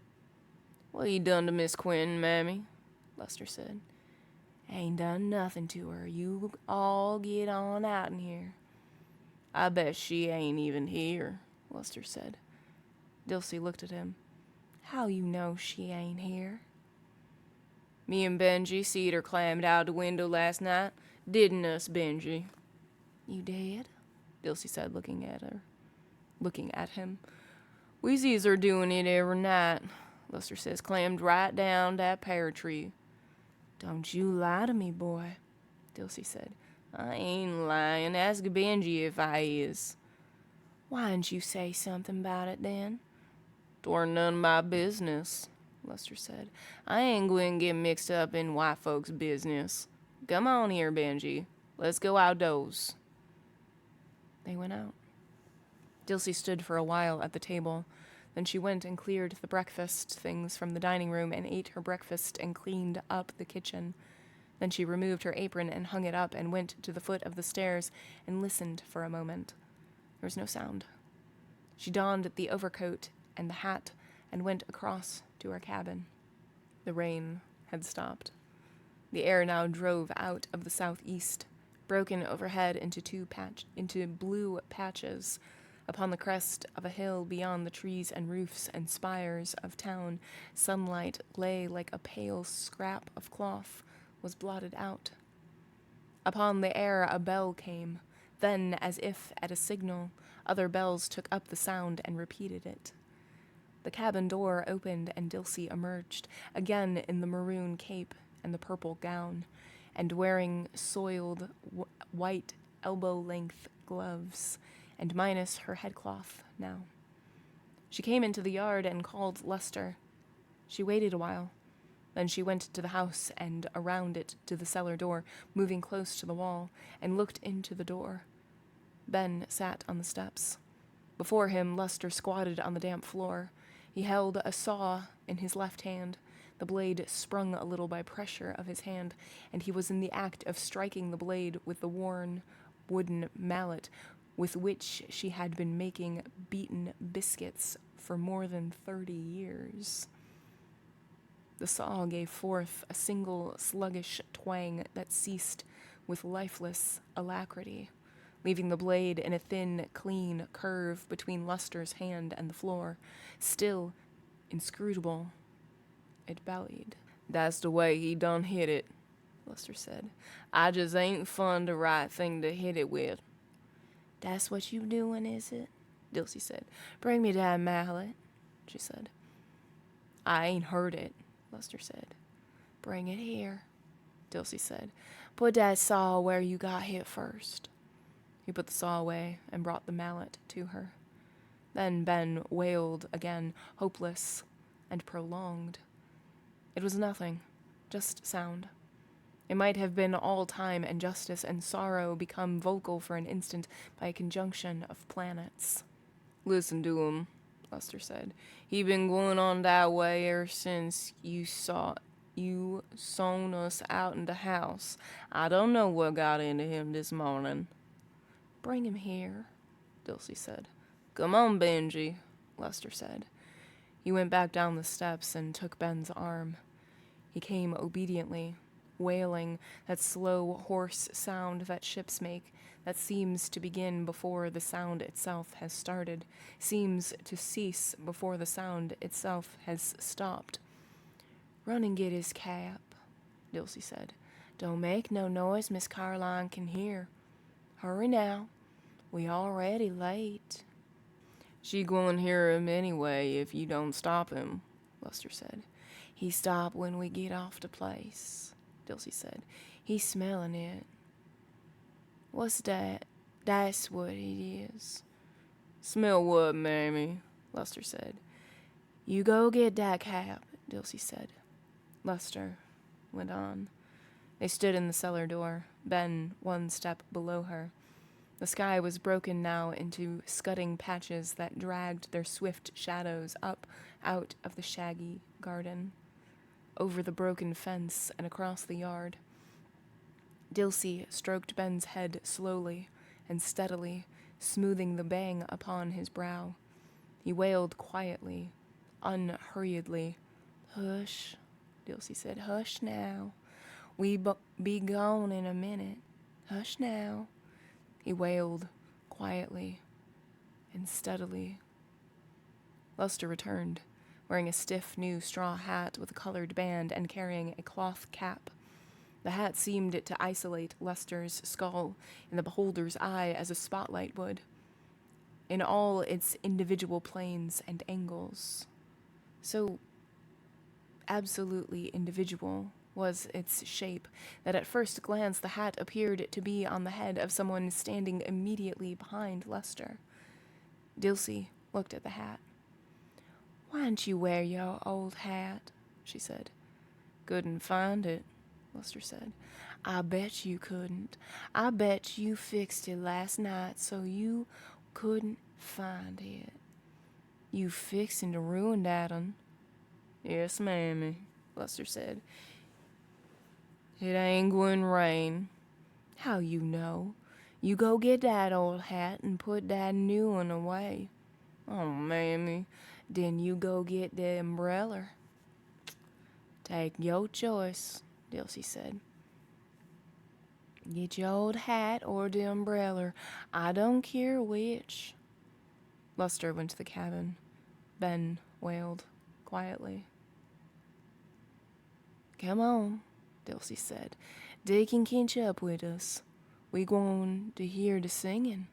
A: "What you done to Miss Quentin, Mammy?" Lester said. "Ain't done nothing to her. You all get on out in here." "I bet she ain't even here," Lester said. Dilsey looked at him. "How you know she ain't here?" "Me and Benji seed her clammed out the window last night. Didn't us, Benji?" "You did?" Dilsey said, looking at him. "We sees her doing it every night," Lester says. "Clammed right down that pear tree." "Don't you lie to me, boy," Dilsey said. "I ain't lying. Ask Benji if I is." "Why'n't you say something about it then?" "'Twarn't none of my business," Lester said. "I ain't going to get mixed up in white folks' business. Come on here, Benji. Let's go outdoors." They went out. Dilsey stood for a while at the table. Then she went and cleared the breakfast things from the dining room and ate her breakfast and cleaned up the kitchen. Then she removed her apron and hung it up and went to the foot of the stairs and listened for a moment. There was no sound. She donned the overcoat and the hat and went across to her cabin. The rain had stopped. The air now drove out of the southeast, broken overhead into blue patches. Upon the crest of a hill beyond the trees and roofs and spires of town, sunlight lay like a pale scrap of cloth, was blotted out. Upon the air a bell came. Then, as if at a signal, other bells took up the sound and repeated it. The cabin door opened and Dilsey emerged, again in the maroon cape and the purple gown, and wearing soiled white elbow-length gloves, and minus her headcloth now. She came into the yard and called Lester. She waited a while. Then she went to the house and around it to the cellar door, moving close to the wall, and looked into the door. Ben sat on the steps. Before him, Lester squatted on the damp floor. He held a saw in his left hand. The blade sprung a little by pressure of his hand, and he was in the act of striking the blade with the worn wooden mallet with which she had been making beaten biscuits for more than 30 years. The saw gave forth a single sluggish twang that ceased with lifeless alacrity, leaving the blade in a thin, clean curve between Luster's hand and the floor. Still inscrutable, it bellied. "That's the way he done hit it," Luster said. "I just ain't fun the right thing to hit it with." "That's what you doing, is it?" Dilsey said. "Bring me that mallet," she said. "I ain't heard it," Luster said. "Bring it here," Dilsey said. "Put that saw where you got hit first." He put the saw away and brought the mallet to her. Then Ben wailed again, hopeless and prolonged. It was nothing, just sound. It might have been all time and justice and sorrow become vocal for an instant by a conjunction of planets. "Listen to him," Luster said. "He been going on that way ever since you sown us out in the house. I don't know what got into him this morning." "Bring him here," Dilsey said. "Come on, Benji," Luster said. He went back down the steps and took Ben's arm. He came obediently, wailing, that slow, hoarse sound that ships make, that seems to begin before the sound itself has started, seems to cease before the sound itself has stopped. "Run and get his cap," Dilsey said. "Don't make no noise Miss Caroline can hear. Hurry now. We already late." "She gwine hear him anyway if you don't stop him," Luster said. "He stop when we get off the place," Dilsey said. "He's smelling it." "What's that? That's what it is." "Smell what, mammy?" Luster said. "You go get that cap," Dilsey said. Luster went on. They stood in the cellar door, Ben 1 step below her. The sky was broken now into scudding patches that dragged their swift shadows up out of the shaggy garden, over the broken fence and across the yard. Dilsey stroked Ben's head slowly and steadily, smoothing the bang upon his brow. He wailed quietly, unhurriedly. "Hush," Dilsey said. "Hush now. We be gone in a minute. Hush now." He wailed quietly and steadily. Luster returned, wearing a stiff new straw hat with a colored band and carrying a cloth cap. The hat seemed to isolate Luster's skull in the beholder's eye as a spotlight would, in all its individual planes and angles. So absolutely individual was its shape that at first glance the hat appeared to be on the head of someone standing immediately behind Luster. Dilsey looked at the hat. "Why'n't you wear your old hat?" she said. "Couldn't find it," Luster said. "I bet you couldn't. I bet you fixed it last night so you couldn't find it. You fixin' to ruin that un." "Yes, mammy," Luster said. "It ain't gwine rain." "How you know? You go get that old hat and put that new one away." "Oh, mammy." "Then you go get the umbrella." "Take your choice," Dilsey said. "Get your old hat or the umbrella. I don't care which." Luster went to the cabin. Ben wailed quietly. "Come on," Dilsey said. "They can catch up with us. We going to hear the singing."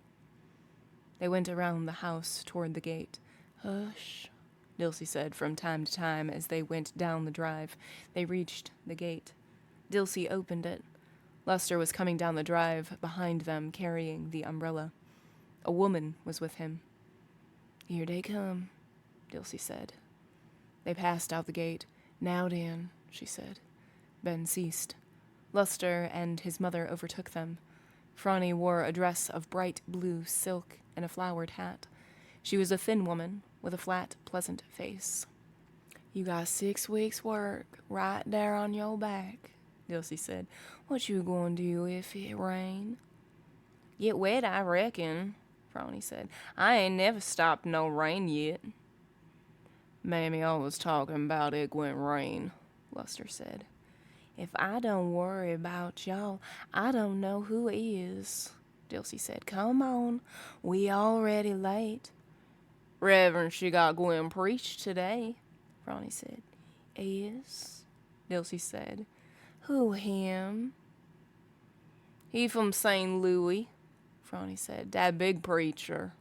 A: They went around the house toward the gate. "Hush," Dilsey said from time to time as they went down the drive. They reached the gate. Dilsey opened it. Luster was coming down the drive behind them, carrying the umbrella. A woman was with him. "Here they come," Dilsey said. They passed out the gate. "Now then," she said. Ben ceased. Luster and his mother overtook them. Franny wore a dress of bright blue silk and a flowered hat. She was a thin woman with a flat, pleasant face. "You got 6 weeks' work right there on your back," Dilsey said. "What you gonna do if it rain?" "Get wet, I reckon," Franny said. "I ain't never stopped no rain yet." "Mammy always talking about it gwine rain," Luster said. If I don't worry about y'all, I don't know who is, Dilsey said. Come on, we already late. Reverend, she got Gwen preach today, Ronnie said. Is? Dilsey said. Who him? He from St. Louis, Ronnie said. Dat big preacher.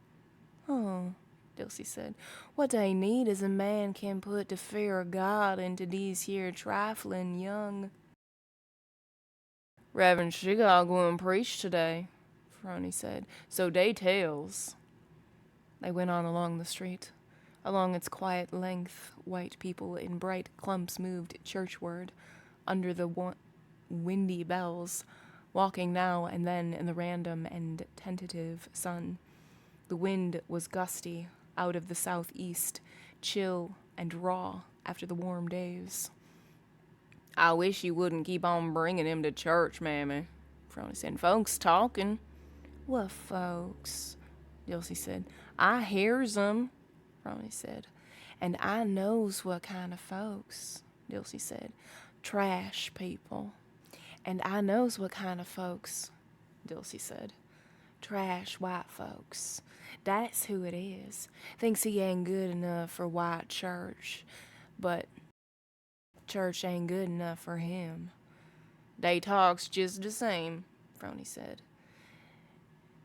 A: Oh, Dilsey said. What they need is a man can put the fear of God into these here trifling young. Reverend, she got Gwen preach today, Ronnie said. So they tells. They went on along the street. Along its quiet length, white people in bright clumps moved churchward, under the windy bells, walking now and then in the random and tentative sun. The wind was gusty, out of the southeast, chill and raw after the warm days. I wish you wouldn't keep on bringing him to church, Mammy, Frony said. Folks talking. What folks? Dilsey said. I hears 'em, Frony said. And I knows what kind of folks, Dilsey said. Trash people. And I knows what kind of folks, Dilsey said. Trash white folks. That's who it is. Thinks he ain't good enough for white church, but church ain't good enough for him. They talks just the same, Frony said.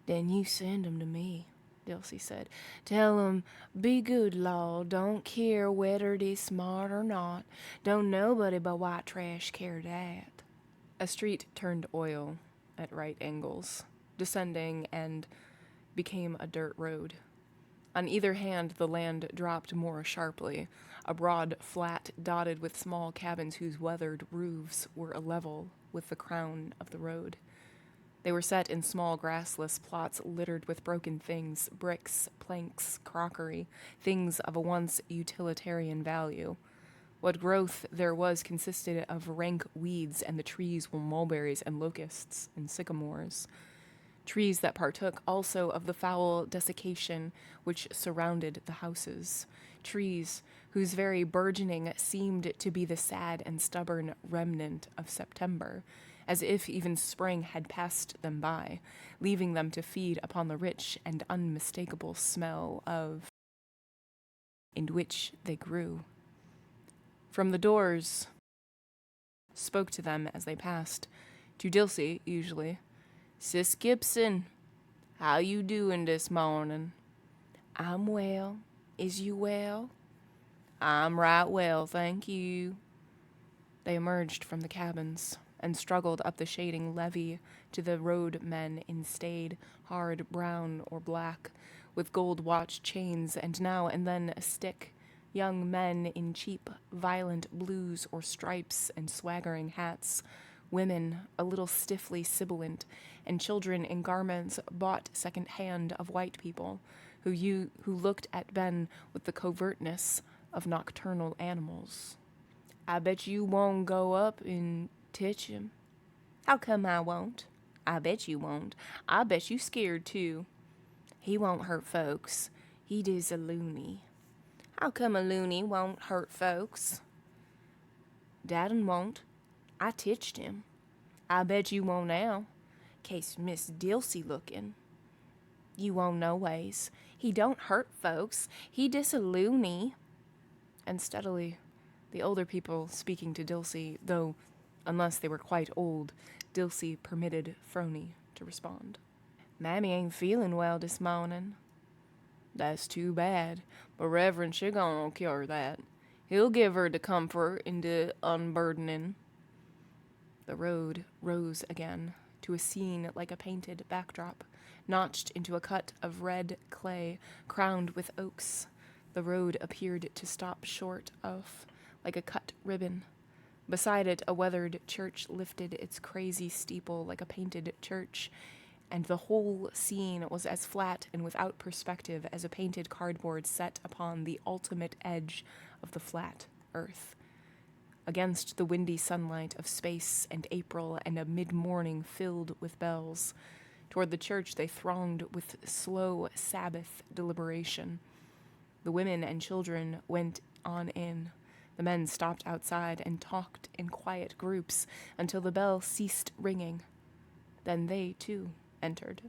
A: Then you send 'em to me, Dilsey said. Tell 'em, be good, law, don't care whether they smart or not. Don't nobody but white trash care that. A street turned oil at right angles, descending and became a dirt road. On either hand, the land dropped more sharply, a broad flat dotted with small cabins whose weathered roofs were a level with the crown of the road. They were set in small grassless plots littered with broken things, bricks, planks, crockery, things of a once utilitarian value. What growth there was consisted of rank weeds, and the trees were mulberries and locusts and sycamores. Trees that partook also of the foul desiccation which surrounded the houses. Trees whose very burgeoning seemed to be the sad and stubborn remnant of September, as if even spring had passed them by, leaving them to feed upon the rich and unmistakable smell of in which they grew. From the doors spoke to them as they passed, to Dilsey, usually. Sis Gibson, how you doing this morning? I'm well. Is you well? I'm right well, thank you. They emerged from the cabins and struggled up the shading levee to the roadmen in staid, hard brown or black, with gold watch chains and now and then a stick, young men in cheap, violent blues or stripes and swaggering hats, women a little stiffly sibilant, and children in garments bought second-hand of white people, who looked at Ben with the covertness of nocturnal animals. I bet you won't go up and titch him. How come I won't? I bet you won't. I bet you scared too. He won't hurt folks. He is a loony. How come a loony won't hurt folks? Dad'n won't. I titched him. I bet you won't now. Case Miss Dilsey looking. You won't no ways. He don't hurt folks. He dis a loony. And steadily, the older people speaking to Dilsey, though, unless they were quite old, Dilsey permitted Frony to respond. Mammy ain't feeling well this morning. That's too bad, but Reverend she gonna cure that. He'll give her the comfort and the unburdening. The road rose again to a scene like a painted backdrop, notched into a cut of red clay, crowned with oaks. The road appeared to stop short of, like a cut ribbon. Beside it, a weathered church lifted its crazy steeple like a painted church, and the whole scene was as flat and without perspective as a painted cardboard set upon the ultimate edge of the flat earth. Against the windy sunlight of space and April and a mid-morning filled with bells, toward the church they thronged with slow Sabbath deliberation. The women and children went on in, The men stopped outside and talked in quiet groups until the bell ceased ringing. Then they, too, entered.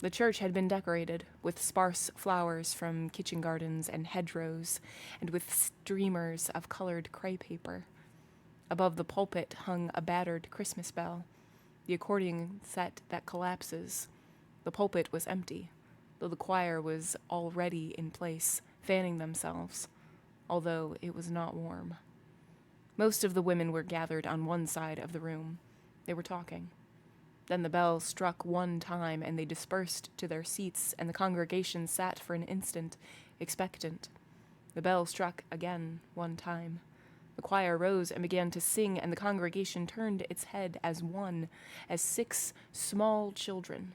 A: The church had been decorated with sparse flowers from kitchen gardens and hedgerows, and with streamers of colored crepe paper. Above the pulpit hung a battered Christmas bell, the accordion set that collapses. The pulpit was empty, though the choir was already in place, fanning themselves, although it was not warm. Most of the women were gathered on one side of the room. They were talking. Then the bell struck one time, and they dispersed to their seats, and the congregation sat for an instant, expectant. The bell struck again one time. The choir rose and began to sing, and the congregation turned its head as one, as 6 small children,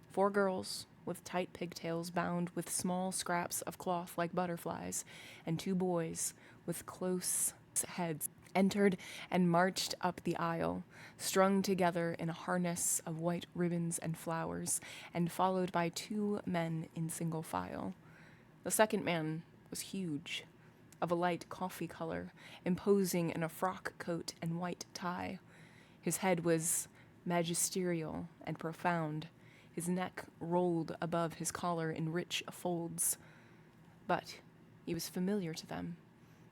A: 4 girls with tight pigtails bound with small scraps of cloth like butterflies, and 2 boys with close heads, entered and marched up the aisle, strung together in a harness of white ribbons and flowers, and followed by 2 men in single file. The second man was huge, of a light coffee color, imposing in a frock coat and white tie. His head was magisterial and profound, his neck rolled above his collar in rich folds. But he was familiar to them,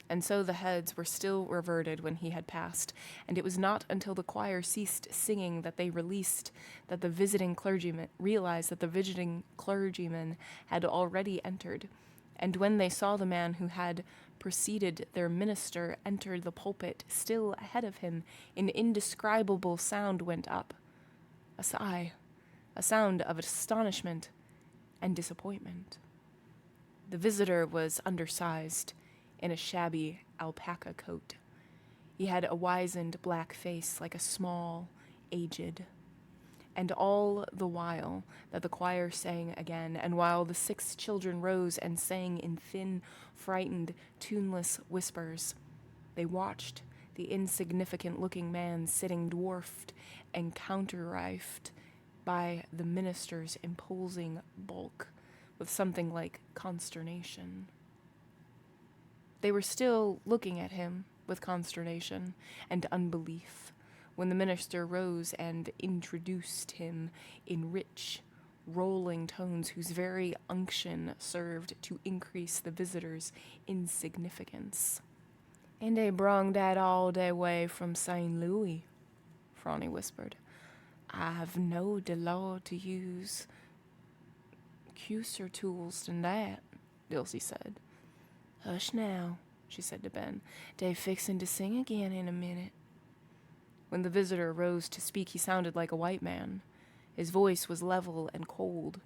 A: and so the heads were still reverted when he had passed, and it was not until the choir ceased singing that they realized that the visiting clergyman had already entered, and when they saw the man who had preceded their minister enter the pulpit still ahead of him, an indescribable sound went up. A sigh, a sound of astonishment and disappointment. The visitor was undersized, in a shabby alpaca coat. He had a wizened black face like a small, aged. And all the while that the choir sang again, and while the 6 children rose and sang in thin, frightened, tuneless whispers, they watched the insignificant-looking man sitting dwarfed and counterifed by the minister's imposing bulk with something like consternation. They were still looking at him with consternation and unbelief when the minister rose and introduced him in rich, rolling tones whose very unction served to increase the visitor's insignificance. "And they brung that all the way from St. Louis," Franny whispered. "I've knowed the law to use cuser tools than that," Dilsey said. "Hush now," she said to Ben. "They fixin' to sing again in a minute." When the visitor rose to speak, he sounded like a white man. His voice was level and cold.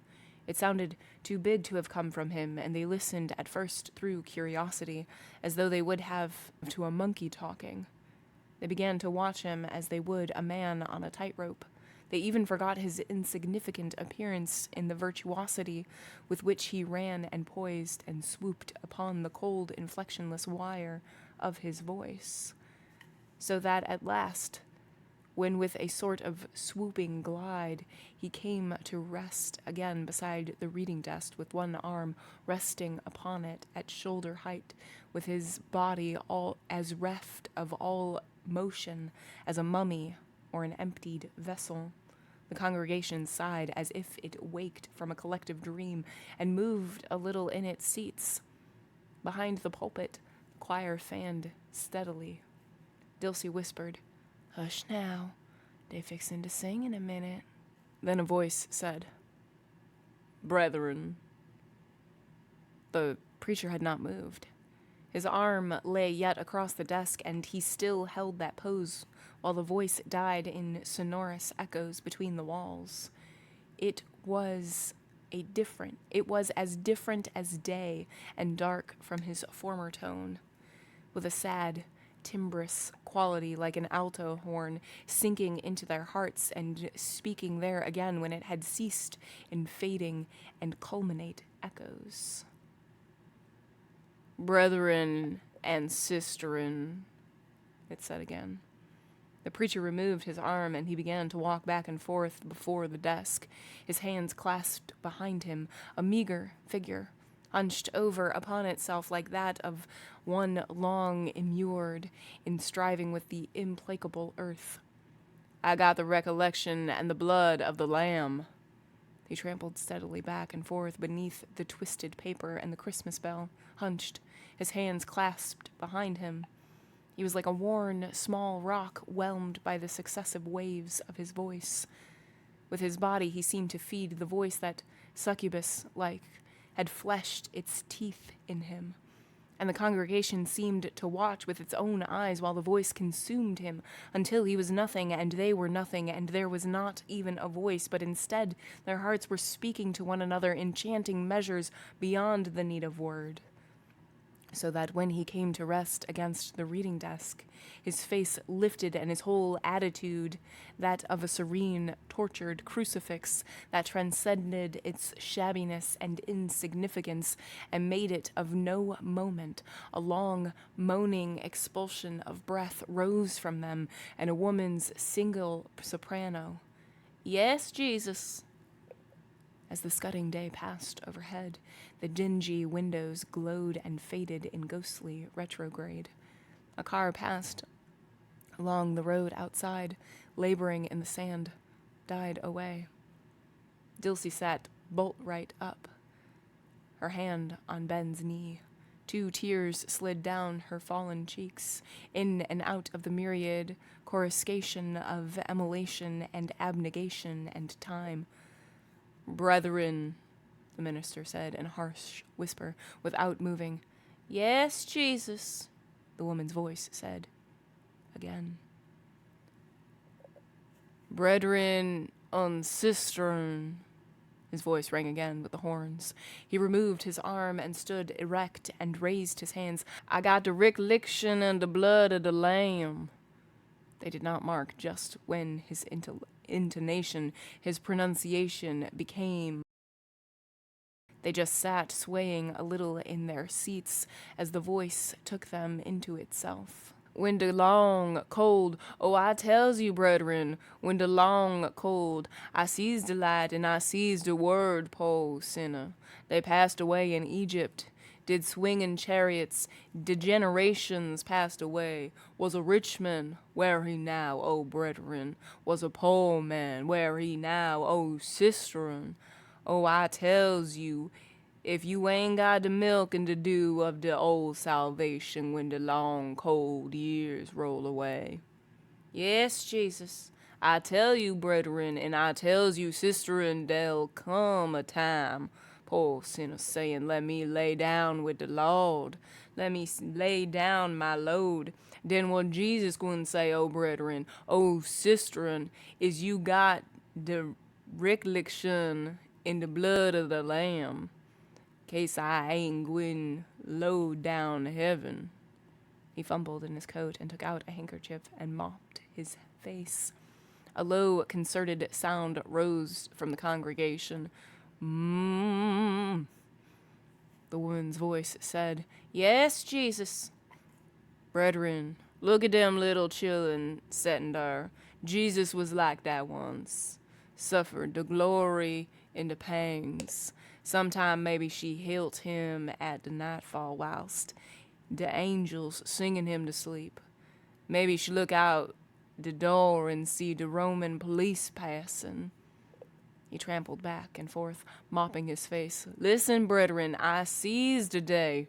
A: It sounded too big to have come from him, and they listened at first through curiosity, as though they would have to a monkey talking. They began to watch him as they would a man on a tightrope. They even forgot his insignificant appearance in the virtuosity with which he ran and poised and swooped upon the cold, inflectionless wire of his voice. So that at last, when with a sort of swooping glide he came to rest again beside the reading desk with one arm resting upon it at shoulder height, with his body all as reft of all motion as a mummy or an emptied vessel, the congregation sighed as if it waked from a collective dream and moved a little in its seats. Behind the pulpit, the choir fanned steadily. Dilsey whispered, "Hush now, they fixin' to sing in a minute." Then a voice said, "Brethren." The preacher had not moved. His arm lay yet across the desk, and he still held that pose, while the voice died in sonorous echoes between the walls. It was as different as day and dark from his former tone, with a sad, timbrous quality like an alto horn sinking into their hearts and speaking there again when it had ceased in fading and culminate echoes. "Brethren and sisterin," it said again. The preacher removed his arm, and he began to walk back and forth before the desk, his hands clasped behind him, a meager figure, hunched over upon itself like that of one long immured in striving with the implacable earth. I got the recollection and the blood of the lamb. He trampled steadily back and forth beneath the twisted paper and the Christmas bell, hunched, his hands clasped behind him. He was like a worn, small rock whelmed by the successive waves of his voice. With his body, he seemed to feed the voice that, succubus-like, had fleshed its teeth in him. And the congregation seemed to watch with its own eyes while the voice consumed him, until he was nothing and they were nothing, and there was not even a voice, but instead their hearts were speaking to one another in chanting measures beyond the need of word. So that when he came to rest against the reading desk, his face lifted and his whole attitude, that of a serene, tortured crucifix that transcended its shabbiness and insignificance and made it of no moment, a long, moaning expulsion of breath rose from them, and a woman's single soprano, "Yes, Jesus." As the scudding day passed overhead, the dingy windows glowed and faded in ghostly retrograde. A car passed along the road outside, laboring in the sand, died away. Dilsey sat bolt right up, her hand on Ben's knee. 2 tears slid down her fallen cheeks, in and out of the myriad coruscation of emulation and abnegation and time. "Brethren," the minister said in a harsh whisper, without moving. "Yes, Jesus," the woman's voice said again. "Brethren und Sistern," his voice rang again with the horns. He removed his arm and stood erect and raised his hands. "I got the recollection and the blood of the lamb." They did not mark just when his intonation, his pronunciation became. They just sat swaying a little in their seats as the voice took them into itself. "When de long cold, oh, I tells you, brethren, when de long cold, I sees de light and I sees de word, po sinner. They passed away in Egypt, did swing in chariots, de generations passed away. Was a rich man, where he now, oh, brethren? Was a poor man, where he now, oh, sisterin? Oh, I tells you, if you ain't got the milk and the dew of the old salvation when the long cold years roll away. Yes, Jesus, I tell you, brethren, and I tells you, sisterin, there'll come a time, poor sinner saying, let me lay down with the Lord, let me lay down my load. Then what Jesus gonna say, oh, brethren, oh, sisterin, is you got the recollection in the blood of the Lamb, case I ain't gwine low down to heaven. He fumbled in his coat and took out a handkerchief and mopped his face. A low, concerted sound rose from the congregation. "Mmm," the woman's voice said. "Yes, Jesus." "Brethren, look at them little children setting there. Jesus was like that once. Suffered the glory in the pangs. Sometime maybe she hilt him at the nightfall whilst the angels singing him to sleep. Maybe she look out the door and see the Roman police passing." He trampled back and forth, mopping his face. "Listen, brethren, I sees the day.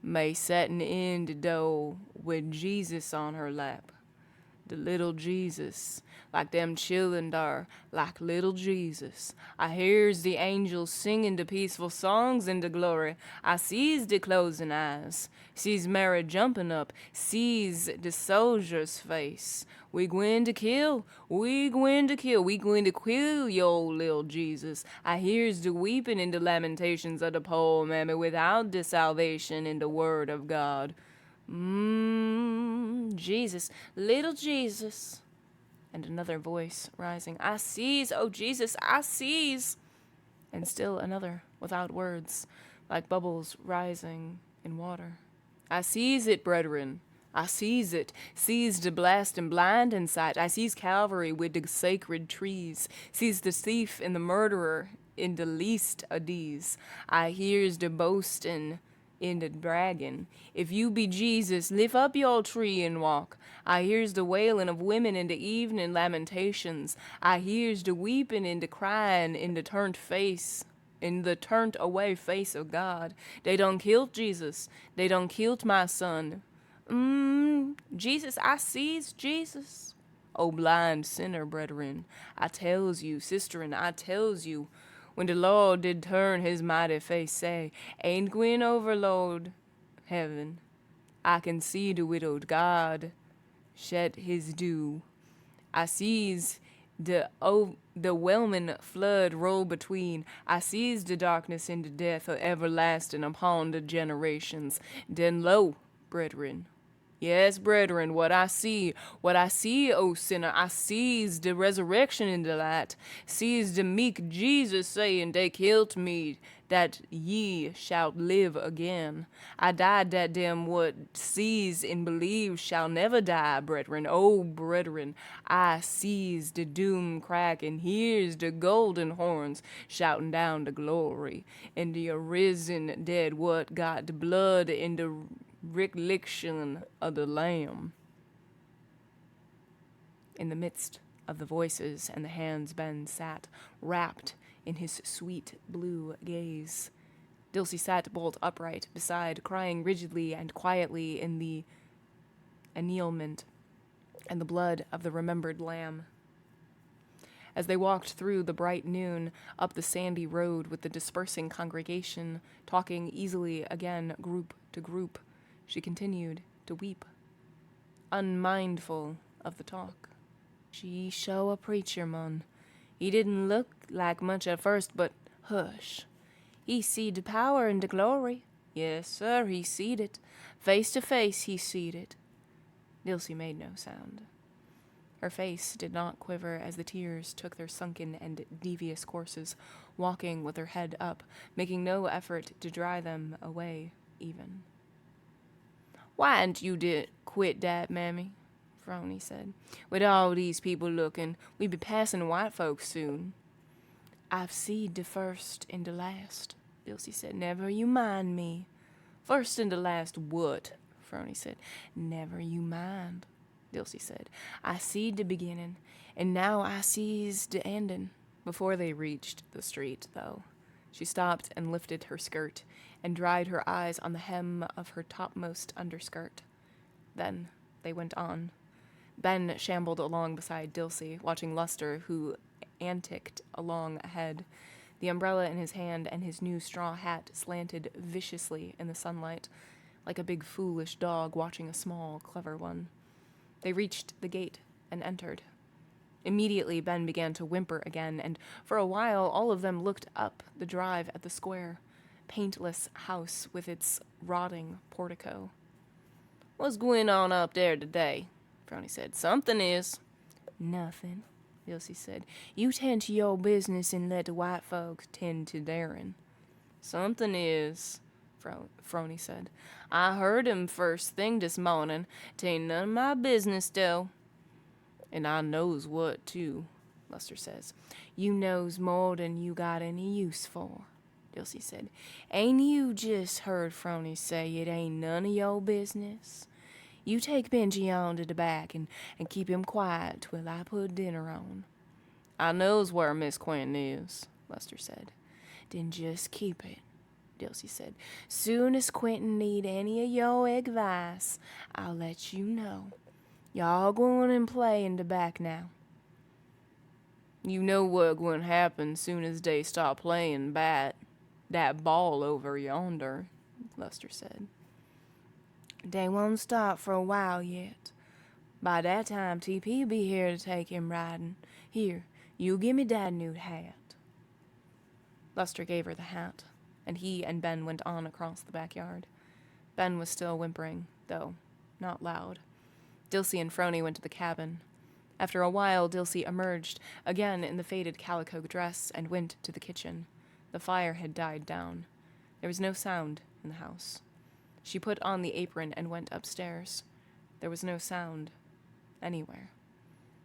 A: May settin' in the door with Jesus on her lap. The little Jesus, like them children dar, like little Jesus. I hears the angels singing the peaceful songs in the glory. I sees the closing eyes, sees Mary jumping up, sees the soldier's face. We gwine to kill, we gwine to kill yo little Jesus. I hears the weeping and the lamentations of the poor mammy without the salvation in the word of God. Jesus, little Jesus." And another voice rising, "I sees, oh Jesus, I sees." And still another, without words, like bubbles rising in water. "I sees it, brethren. I sees it, sees the blessed and blind in sight. I sees Calvary with the sacred trees, sees the thief and the murderer in the least of these. I hears the boasting in the dragon. If you be Jesus, lift up your tree and walk. I hears the wailing of women in the evening lamentations. I hears the weeping and the crying in the turned face, in the turned away face of God. They done killed Jesus. They done killed my son. Jesus, I sees Jesus. O blind sinner, brethren, I tells you, sisterin, I tells you, when the Lord did turn his mighty face, say, ain't gwine overload heaven. I can see the widowed God shed his dew. I sees the whelming flood roll between. I sees the darkness and the death of everlasting upon the generations. Then lo, brethren, yes, brethren, what I see, O sinner, I sees the resurrection in the light, sees the meek Jesus saying, they killed me, that ye shall live again. I died that them what sees and believes shall never die, brethren. Oh, brethren, I sees the doom crack and hears the golden horns shouting down the glory, and the arisen dead what got the blood in the recollection of the Lamb. In the midst of the voices and the hands, Ben sat, wrapped in his sweet blue gaze. Dilsey sat bolt upright beside, crying rigidly and quietly in the annealment and the blood of the remembered lamb. As they walked through the bright noon, up the sandy road with the dispersing congregation, talking easily again, group to group, she continued to weep, unmindful of the talk. She show a preacher, mon. He didn't look like much at first, but hush. He seed the power and the glory. Yes, sir, he seed it. Face to face he seed it. Dilsey made no sound. Her face did not quiver as the tears took their sunken and devious courses, walking with her head up, making no effort to dry them away, even. "Why'n't you quit that, mammy?" Frony said. "With all these people looking, we be passing white folks soon." "I've seed the first and the last," Dilsey said. "Never you mind me." "First and the last what?" Frony said. "Never you mind," Dilsey said. "I seed the beginning, and now I sees the ending." Before they reached the street, though, she stopped and lifted her skirt and dried her eyes on the hem of her topmost underskirt. Then they went on. Ben shambled along beside Dilsey, watching Luster, who anticked along ahead, the umbrella in his hand and his new straw hat slanted viciously in the sunlight, like a big foolish dog watching a small, clever one. They reached the gate and entered. Immediately Ben began to whimper again, and for a while all of them looked up the drive at the square, paintless house with its rotting portico. "What's going on up there today?" Frony said. "Something is." "Nothing," Dilsey said. "You tend to your business and let the white folks tend to their'n." "Something is," Frony said. "I heard him first thing this morning. 'Tain't none of my business, though." "And I knows what, too," Luster says. "You knows more than you got any use for," Dilsey said. "Ain't you just heard Frony say it ain't none of your business? You take Benji on to the back and keep him quiet till I put dinner on." "I knows where Miss Quentin is," Luster said. "Then just keep it," Dilsey said. "Soon as Quentin need any of your advice, I'll let you know. Y'all go on and play in the back now." "You know what gwine happen soon as they start playing that ball over yonder," Luster said. "They won't start for a while yet. By that time, TP'll be here to take him riding. Here, you give me that new hat." Luster gave her the hat, and he and Ben went on across the backyard. Ben was still whimpering, though not loud. Dilsey and Frony went to the cabin. After a while, Dilsey emerged, again in the faded calico dress, and went to the kitchen. The fire had died down. There was no sound in the house. She put on the apron and went upstairs. There was no sound anywhere.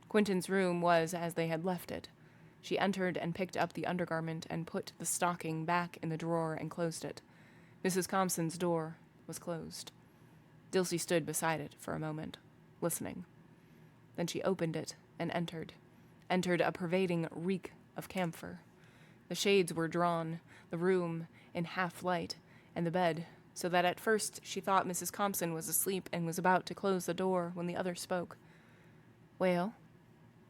A: Quentin's room was as they had left it. She entered and picked up the undergarment and put the stocking back in the drawer and closed it. Mrs. Compson's door was closed. Dilsey stood beside it for a moment, listening. Then she opened it and entered a pervading reek of camphor. The shades were drawn, the room in half light, and the bed, so that at first she thought Mrs. Compson was asleep and was about to close the door when the other spoke. "Well,"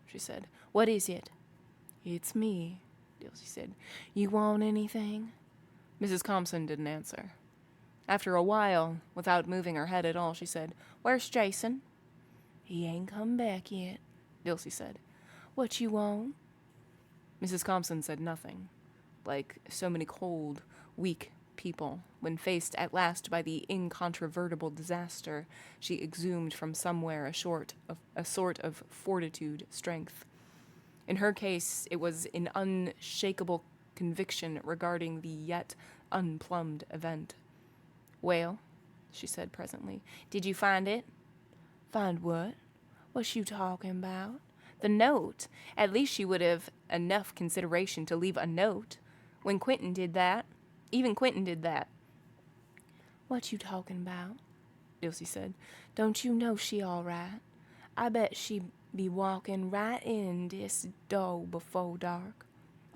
A: she said, "what is it?" "It's me," Dilsey said. "You want anything?" Mrs. Compson didn't answer. After a while, without moving her head at all, she said, "Where's Jason?" "He ain't come back yet," Dilsey said. "What you want?" Mrs. Compson said nothing, like so many cold, weak people, when faced at last by the incontrovertible disaster she exhumed from somewhere a sort of fortitude, strength. In her case, it was an unshakable conviction regarding the yet unplumbed event. "Well," she said presently, "did you find it?" "Find what? What's you talking about?" "The note. At least she would have enough consideration to leave a note. When Quentin did that. Even Quentin did that." "What you talking about?" Dilsey said. "Don't you know she all right? I bet she be walking right in this door before dark."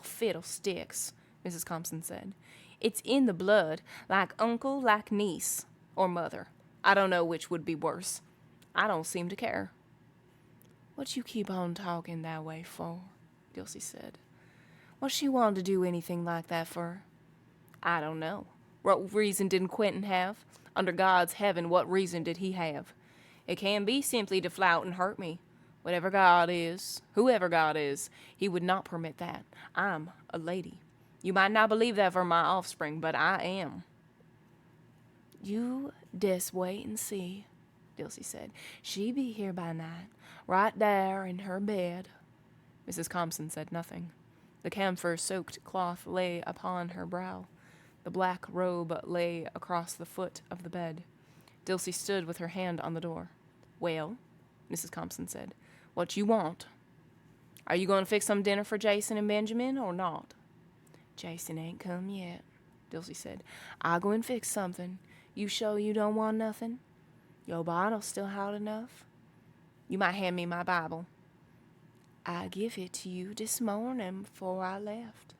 A: "Fiddlesticks," Mrs. Compson said. "It's in the blood, like uncle, like niece, or mother. I don't know which would be worse. I don't seem to care." "What you keep on talking that way for?" Dilsey said. "What she want to do anything like that for?" "I don't know. What reason didn't Quentin have? Under God's heaven, what reason did he have? It can be simply to flout and hurt me. Whoever God is, he would not permit that. I'm a lady. You might not believe that for my offspring, but I am." "You des wait and see," Dilsey said. "She be here by night, right there in her bed." Mrs. Compson said nothing. The camphor-soaked cloth lay upon her brow. The black robe lay across the foot of the bed. Dilsey stood with her hand on the door. "Well," Mrs. Compson said, "what you want? Are you going to fix some dinner for Jason and Benjamin, or not?" "Jason ain't come yet," Dilsey said. "I'll go and fix something. You sure you don't want nothing? Your bottle's still hot enough?" "You might hand me my Bible." "I give it to you this morning before I left."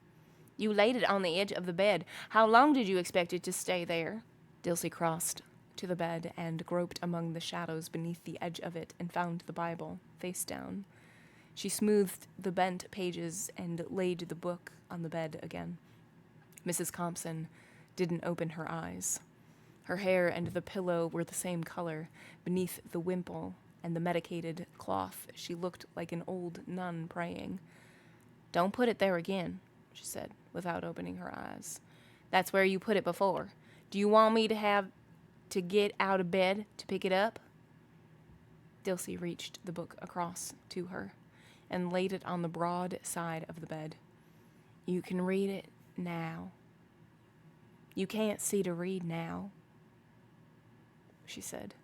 A: "You laid it on the edge of the bed. How long did you expect it to stay there?" Dilsey crossed to the bed and groped among the shadows beneath the edge of it and found the Bible, face down. She smoothed the bent pages and laid the book on the bed again. Mrs. Compson didn't open her eyes. Her hair and the pillow were the same color. Beneath the wimple and the medicated cloth, she looked like an old nun praying. "Don't put it there again," she said, without opening her eyes. "That's where you put it before. Do you want me to have to get out of bed to pick it up?" Dilsey reached the book across to her and laid it on the broad side of the bed. "You can read it now." "You can't see to read now," she said.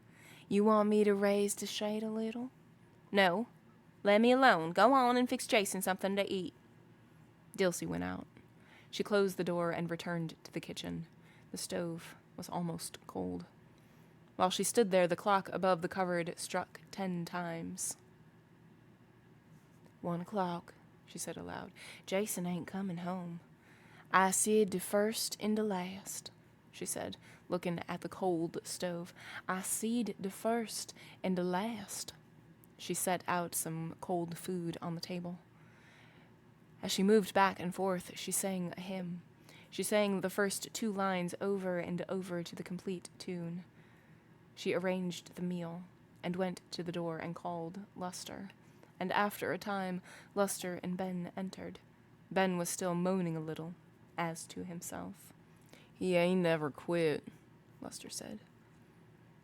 A: "You want me to raise the shade a little?" "No. Let me alone. Go on and fix Jason something to eat." Dilsey went out. She closed the door and returned to the kitchen. The stove was almost cold. While she stood there, the clock above the cupboard struck 10 times. 1 o'clock, she said aloud. "Jason ain't coming home. I seed the first and the last," she said, looking at the cold stove. "I seed the first and the last." She set out some cold food on the table. As she moved back and forth, she sang a hymn. She sang the first 2 lines over and over to the complete tune. She arranged the meal and went to the door and called Luster. And after a time, Luster and Ben entered. Ben was still moaning a little, as to himself. "He ain't never quit," Luster said.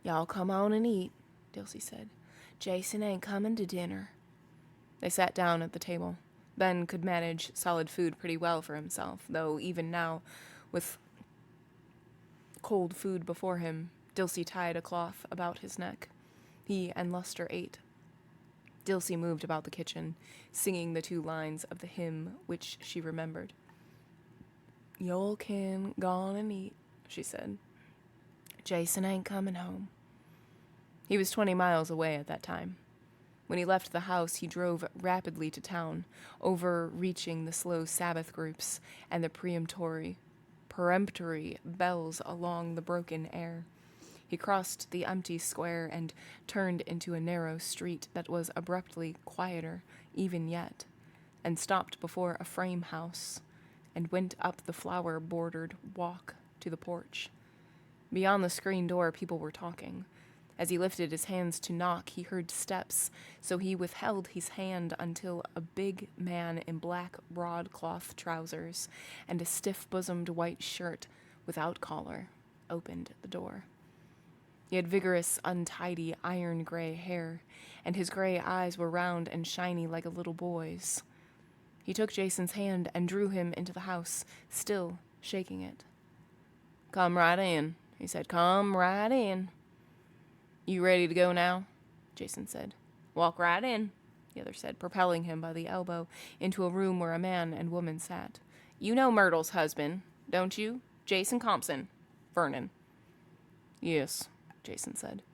A: "Y'all come on and eat," Dilsey said. "Jason ain't coming to dinner." They sat down at the table. Ben could manage solid food pretty well for himself, though even now, with cold food before him, Dilsey tied a cloth about his neck. He and Luster ate. Dilsey moved about the kitchen, singing the 2 lines of the hymn which she remembered. "Y'all can go on and eat," she said. "Jason ain't coming home." He was 20 miles away at that time. When he left the house, he drove rapidly to town, overreaching the slow Sabbath groups and the peremptory bells along the broken air. He crossed the empty square and turned into a narrow street that was abruptly quieter, even yet, and stopped before a frame house, and went up the flower-bordered walk to the porch. Beyond the screen door, people were talking. As he lifted his hands to knock, he heard steps, so he withheld his hand until a big man in black broadcloth trousers and a stiff-bosomed white shirt without collar opened the door. He had vigorous, untidy, iron-gray hair, and his gray eyes were round and shiny like a little boy's. He took Jason's hand and drew him into the house, still shaking it. "Come right in," he said. "Come right in." "You ready to go now?" Jason said. "Walk right in," the other said, propelling him by the elbow into a room where a man and woman sat. "You know Myrtle's husband, don't you? Jason Compson. Vernon." "Yes," Jason said.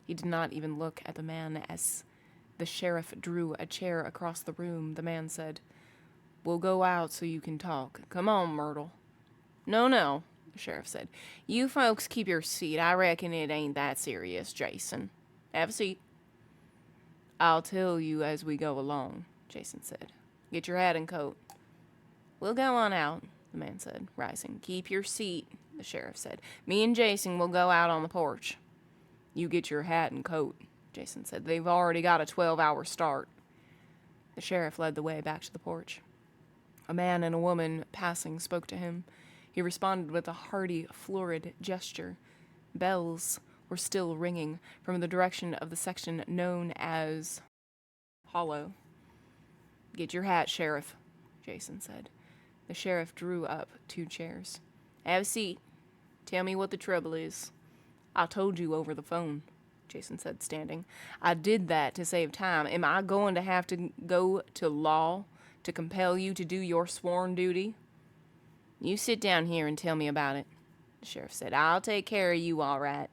A: He did not even look at the man as the sheriff drew a chair across the room. The man said, "We'll go out so you can talk. Come on, Myrtle." No, the sheriff said. "You folks keep your seat. I reckon it ain't that serious, Jason. Have a seat." "I'll tell you as we go along," Jason said. "Get your hat and coat." "We'll go on out," the man said, rising. "Keep your seat," the sheriff said. "Me and Jason will go out on the porch." "You get your hat and coat," Jason said. "They've already got a 12-hour start." The sheriff led the way back to the porch. A man and a woman passing spoke to him. He responded with a hearty, florid gesture. Bells were still ringing from the direction of the section known as Hollow. "Get your hat, Sheriff," Jason said. The sheriff drew up 2 chairs. "Have a seat. Tell me what the trouble is." "I told you over the phone," Jason said, standing. "I did that to save time. Am I going to have to go to law to compel you to do your sworn duty?" "You sit down here and tell me about it," the sheriff said. "I'll take care of you all right."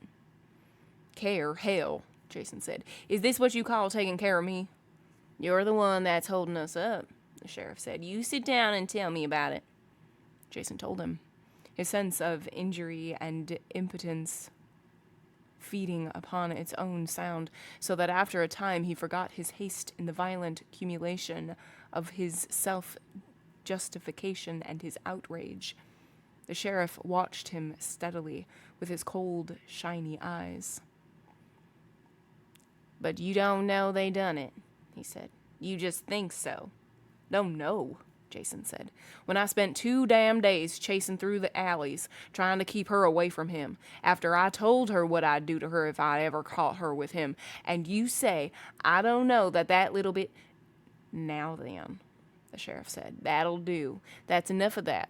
A: "Care? Hell," Jason said. "Is this what you call taking care of me?" "You're the one that's holding us up," the sheriff said. "You sit down and tell me about it." Jason told him, his sense of injury and impotence feeding upon its own sound, so that after a time he forgot his haste in the violent accumulation of his self-justification and his outrage. The sheriff watched him steadily with his cold, shiny eyes. "But you don't know they done it," he said. "You just think so." "Don't know," Jason said. "When I spent 2 damn days chasing through the alleys, trying to keep her away from him, after I told her what I'd do to her if I ever caught her with him, and you say I don't know that little bit—" "Now then," the sheriff said, "that'll do. That's enough of that."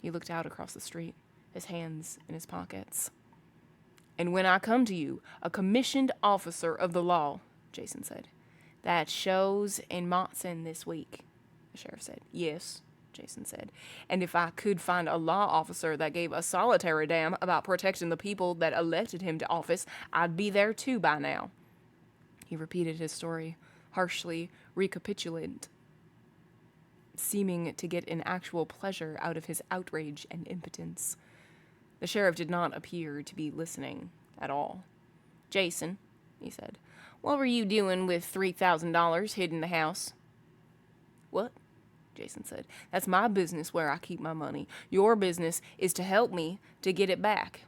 A: He looked out across the street, his hands in his pockets. "And when I come to you, a commissioned officer of the law," Jason said. "That shows in Matson this week," the sheriff said. "Yes," Jason said. "And if I could find a law officer that gave a solitary damn about protecting the people that elected him to office, I'd be there too by now." He repeated his story, harshly recapitulated, seeming to get an actual pleasure out of his outrage and impotence. The sheriff did not appear to be listening at all. "Jason," he said, "what were you doing with $3,000 hid in the house?" "What?" Jason said. "That's my business where I keep my money. Your business is to help me to get it back."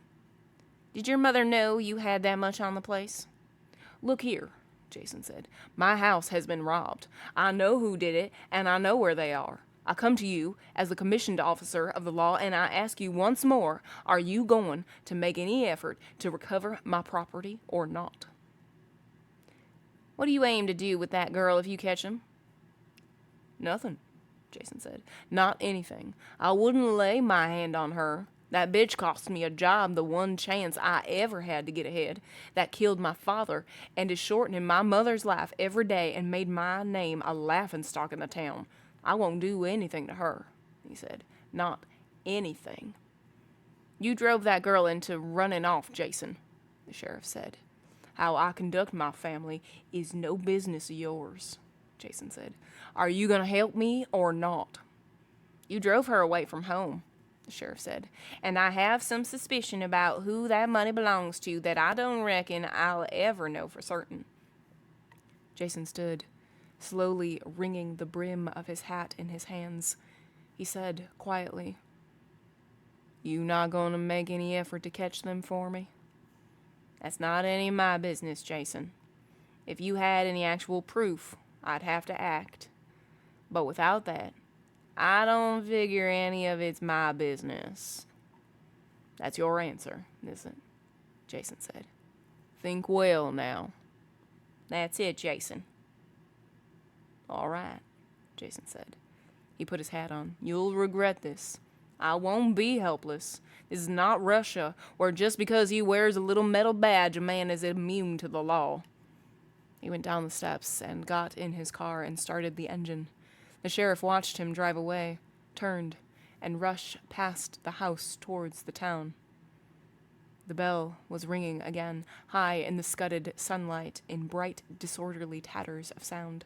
A: "Did your mother know you had that much on the place?" "Look here," Jason said. "My house has been robbed. I know who did it, and I know where they are. I come to you as the commissioned officer of the law, and I ask you once more, are you going to make any effort to recover my property or not?" "What do you aim to do with that girl if you catch him?" "Nothing," Jason said. "Not anything. I wouldn't lay my hand on her. That bitch cost me a job, the one chance I ever had to get ahead. That killed my father and is shortening my mother's life every day and made my name a laughingstock in the town. I won't do anything to her," he said. "Not anything." "You drove that girl into running off, Jason," the sheriff said. "How I conduct my family is no business of yours," Jason said. "Are you going to help me or not?" "You drove her away from home," the sheriff said, "and I have some suspicion about who that money belongs to that I don't reckon I'll ever know for certain." Jason stood, slowly wringing the brim of his hat in his hands. He said quietly, "You not going to make any effort to catch them for me?" "That's not any of my business, Jason. If you had any actual proof, I'd have to act. But without that, I don't figure any of it's my business." "That's your answer, isn't it?" Jason said. "Think well now." "That's it, Jason." "All right," Jason said. He put his hat on. "You'll regret this. I won't be helpless. This is not Russia, where just because he wears a little metal badge a man is immune to the law." He went down the steps and got in his car and started the engine. The sheriff watched him drive away, turned, and rush past the house towards the town. The bell was ringing again, high in the scudded sunlight, in bright, disorderly tatters of sound.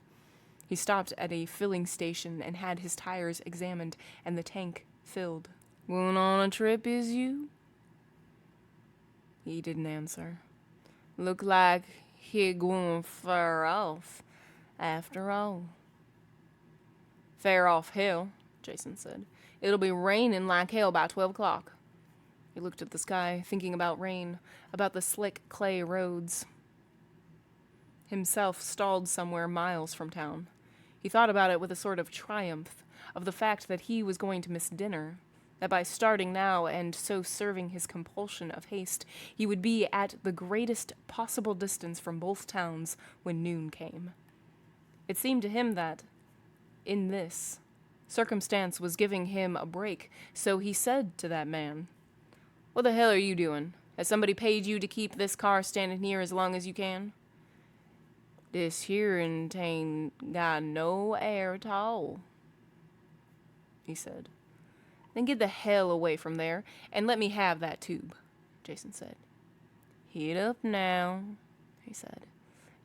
A: He stopped at a filling station and had his tires examined and the tank filled. "Going on a trip, is you?" He didn't answer. "Look like he going far off, after all." "Fair off hell," Jason said. "It'll be raining like hell by 12 o'clock. He looked at the sky, thinking about rain, about the slick clay roads. Himself stalled somewhere miles from town. He thought about it with a sort of triumph, of the fact that he was going to miss dinner, that by starting now and so serving his compulsion of haste, he would be at the greatest possible distance from both towns when noon came. It seemed to him that, in this, circumstance was giving him a break, so he said to that man, "What the hell are you doing? Has somebody paid you to keep this car standing here as long as you can?" "This here ain't got no air at all," he said. "Then get the hell away from there and let me have that tube," Jason said. "Heat up now," he said.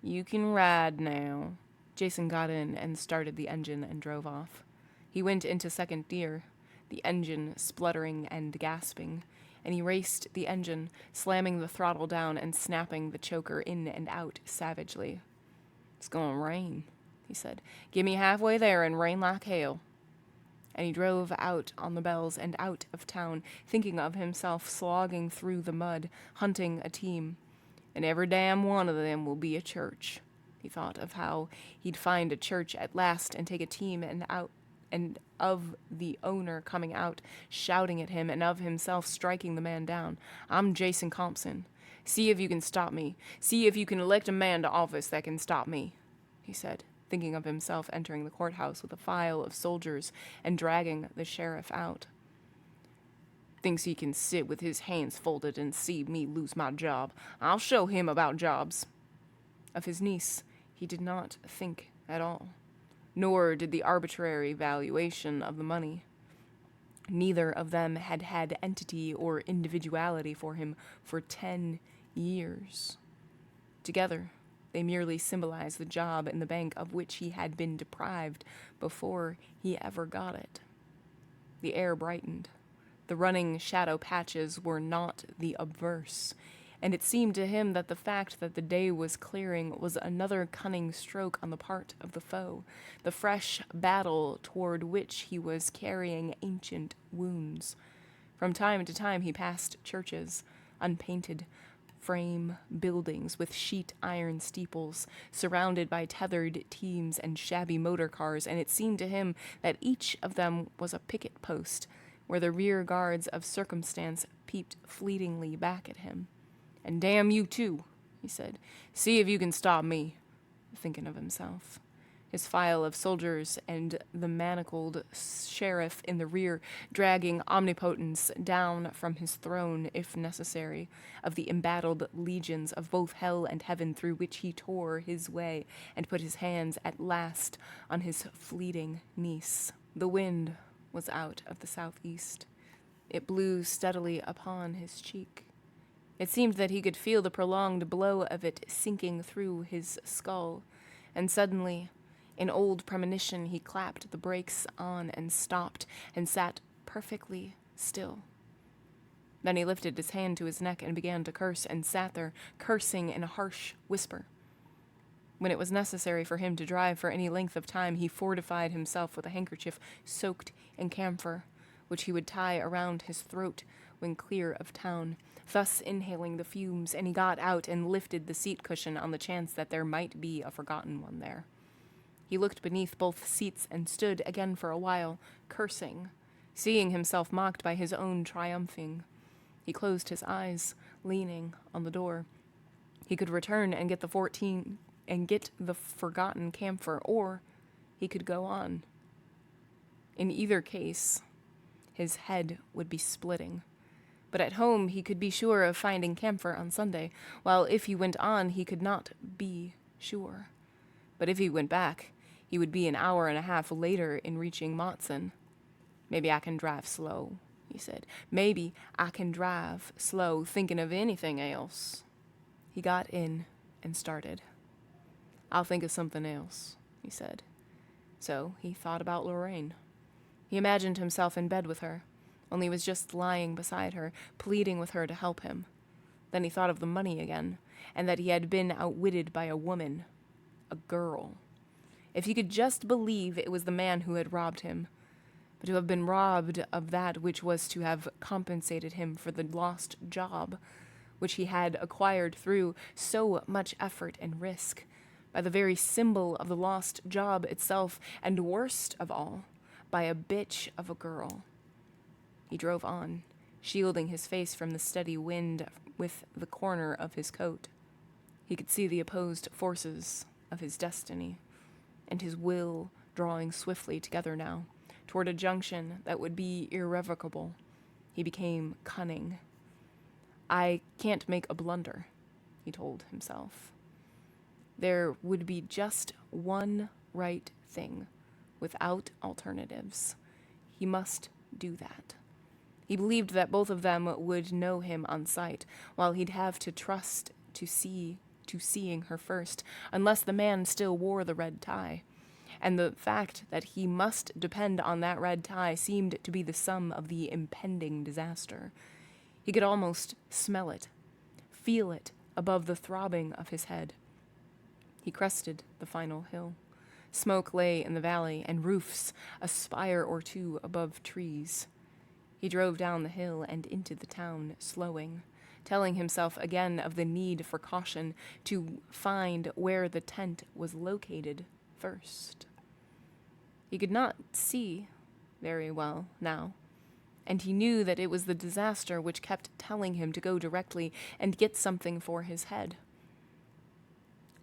A: "You can ride now." Jason got in and started the engine and drove off. He went into second gear, the engine spluttering and gasping, and he raced the engine, slamming the throttle down and snapping the choker in and out savagely. "It's gonna rain," he said. "Get me halfway there and rain like hell." And he drove out on the bells and out of town, thinking of himself slogging through the mud, hunting a team. "And every damn one of them will be a church." He thought of how he'd find a church at last and take a team and of the owner coming out, shouting at him, and of himself striking the man down. "I'm Jason Compson. See if you can stop me. See if you can elect a man to office that can stop me," he said, thinking of himself entering the courthouse with a file of soldiers and dragging the sheriff out. "Thinks he can sit with his hands folded and see me lose my job. I'll show him about jobs." Of his niece, he did not think at all, nor did the arbitrary valuation of the money. Neither of them had had entity or individuality for him for 10 years. Together, they merely symbolized the job in the bank of which he had been deprived before he ever got it. The air brightened. The running shadow patches were not the obverse, and it seemed to him that the fact that the day was clearing was another cunning stroke on the part of the foe, the fresh battle toward which he was carrying ancient wounds. From time to time he passed churches, unpainted frame buildings with sheet iron steeples, surrounded by tethered teams and shabby motor cars, and it seemed to him that each of them was a picket post, where the rear guards of circumstance peeped fleetingly back at him. "And damn you too," he said. "See if you can stop me," thinking of himself. his file of soldiers and the manacled sheriff in the rear, dragging omnipotence down from his throne, if necessary, of the embattled legions of both hell and heaven through which he tore his way and put his hands at last on his fleeting niece. The wind was out of the southeast. It blew steadily upon his cheek. It seemed that he could feel the prolonged blow of it sinking through his skull, and suddenly, in old premonition, he clapped the brakes on and stopped and sat perfectly still. Then he lifted his hand to his neck and began to curse, and sat there, cursing in a harsh whisper. When it was necessary for him to drive for any length of time, he fortified himself with a handkerchief soaked in camphor, which he would tie around his throat when clear of town, thus inhaling the fumes, and he got out and lifted the seat cushion on the chance that there might be a forgotten one there. He looked beneath both seats and stood again for a while, cursing, seeing himself mocked by his own triumphing. He closed his eyes, leaning on the door. He could return and get the forgotten camphor, or he could go on. In either case, his head would be splitting. But at home he could be sure of finding camphor on Sunday, while if he went on he could not be sure. But if he went back, he would be an hour and a half later in reaching Matson. "Maybe I can drive slow," he said. "Maybe I can drive slow, thinking of anything else." He got in and started. "I'll think of something else," he said. So he thought about Lorraine. He imagined himself in bed with her, only he was just lying beside her, pleading with her to help him. Then he thought of the money again, and that he had been outwitted by a woman, a girl. If he could just believe it was the man who had robbed him, but to have been robbed of that which was to have compensated him for the lost job, which he had acquired through so much effort and risk, by the very symbol of the lost job itself, and worst of all, by a bitch of a girl. He drove on, shielding his face from the steady wind with the corner of his coat. He could see the opposed forces of his destiny, and his will drawing swiftly together now, toward a junction that would be irrevocable. He became cunning. "I can't make a blunder," he told himself. There would be just one right thing, without alternatives. He must do that. He believed that both of them would know him on sight, while he'd have to trust to seeing her first, unless the man still wore the red tie. And the fact that he must depend on that red tie seemed to be the sum of the impending disaster. He could almost smell it, feel it above the throbbing of his head. He crested the final hill. Smoke lay in the valley, and roofs a spire or two above trees. He drove down the hill and into the town, slowing, telling himself again of the need for caution, to find where the tent was located first. He could not see very well now, and he knew that it was the disaster which kept telling him to go directly and get something for his head.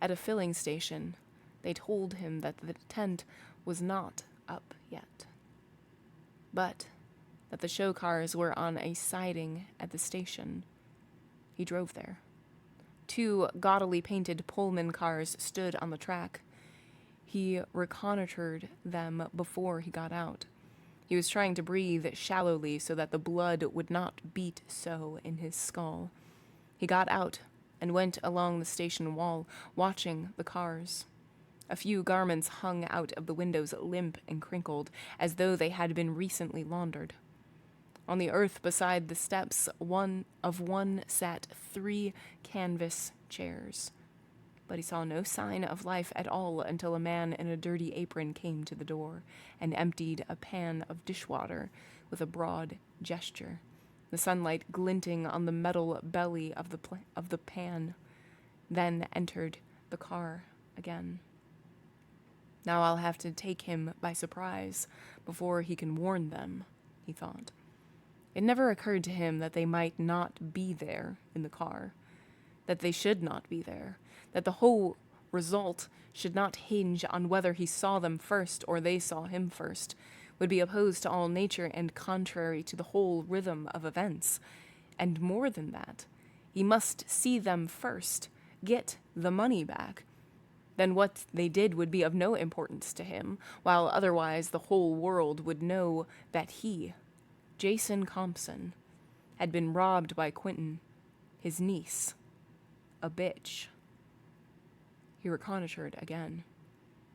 A: At a filling station, they told him that the tent was not up yet, but that the show cars were on a siding at the station. He drove there. 2 gaudily painted Pullman cars stood on the track. He reconnoitered them before he got out. He was trying to breathe shallowly so that the blood would not beat so in his skull. He got out and went along the station wall, watching the cars. A few garments hung out of the windows, limp and crinkled, as though they had been recently laundered. On the earth beside the steps, one sat 3 canvas chairs. But he saw no sign of life at all until a man in a dirty apron came to the door and emptied a pan of dishwater with a broad gesture, the sunlight glinting on the metal belly of the pan, then entered the car again. Now I'll have to take him by surprise before he can warn them, he thought. It never occurred to him that they might not be there in the car, that they should not be there, that the whole result should not hinge on whether he saw them first or they saw him first, would be opposed to all nature and contrary to the whole rhythm of events. And more than that, he must see them first, get the money back. Then what they did would be of no importance to him, while otherwise the whole world would know that he, Jason Compson, had been robbed by Quentin, his niece, a bitch. He reconnoitered again.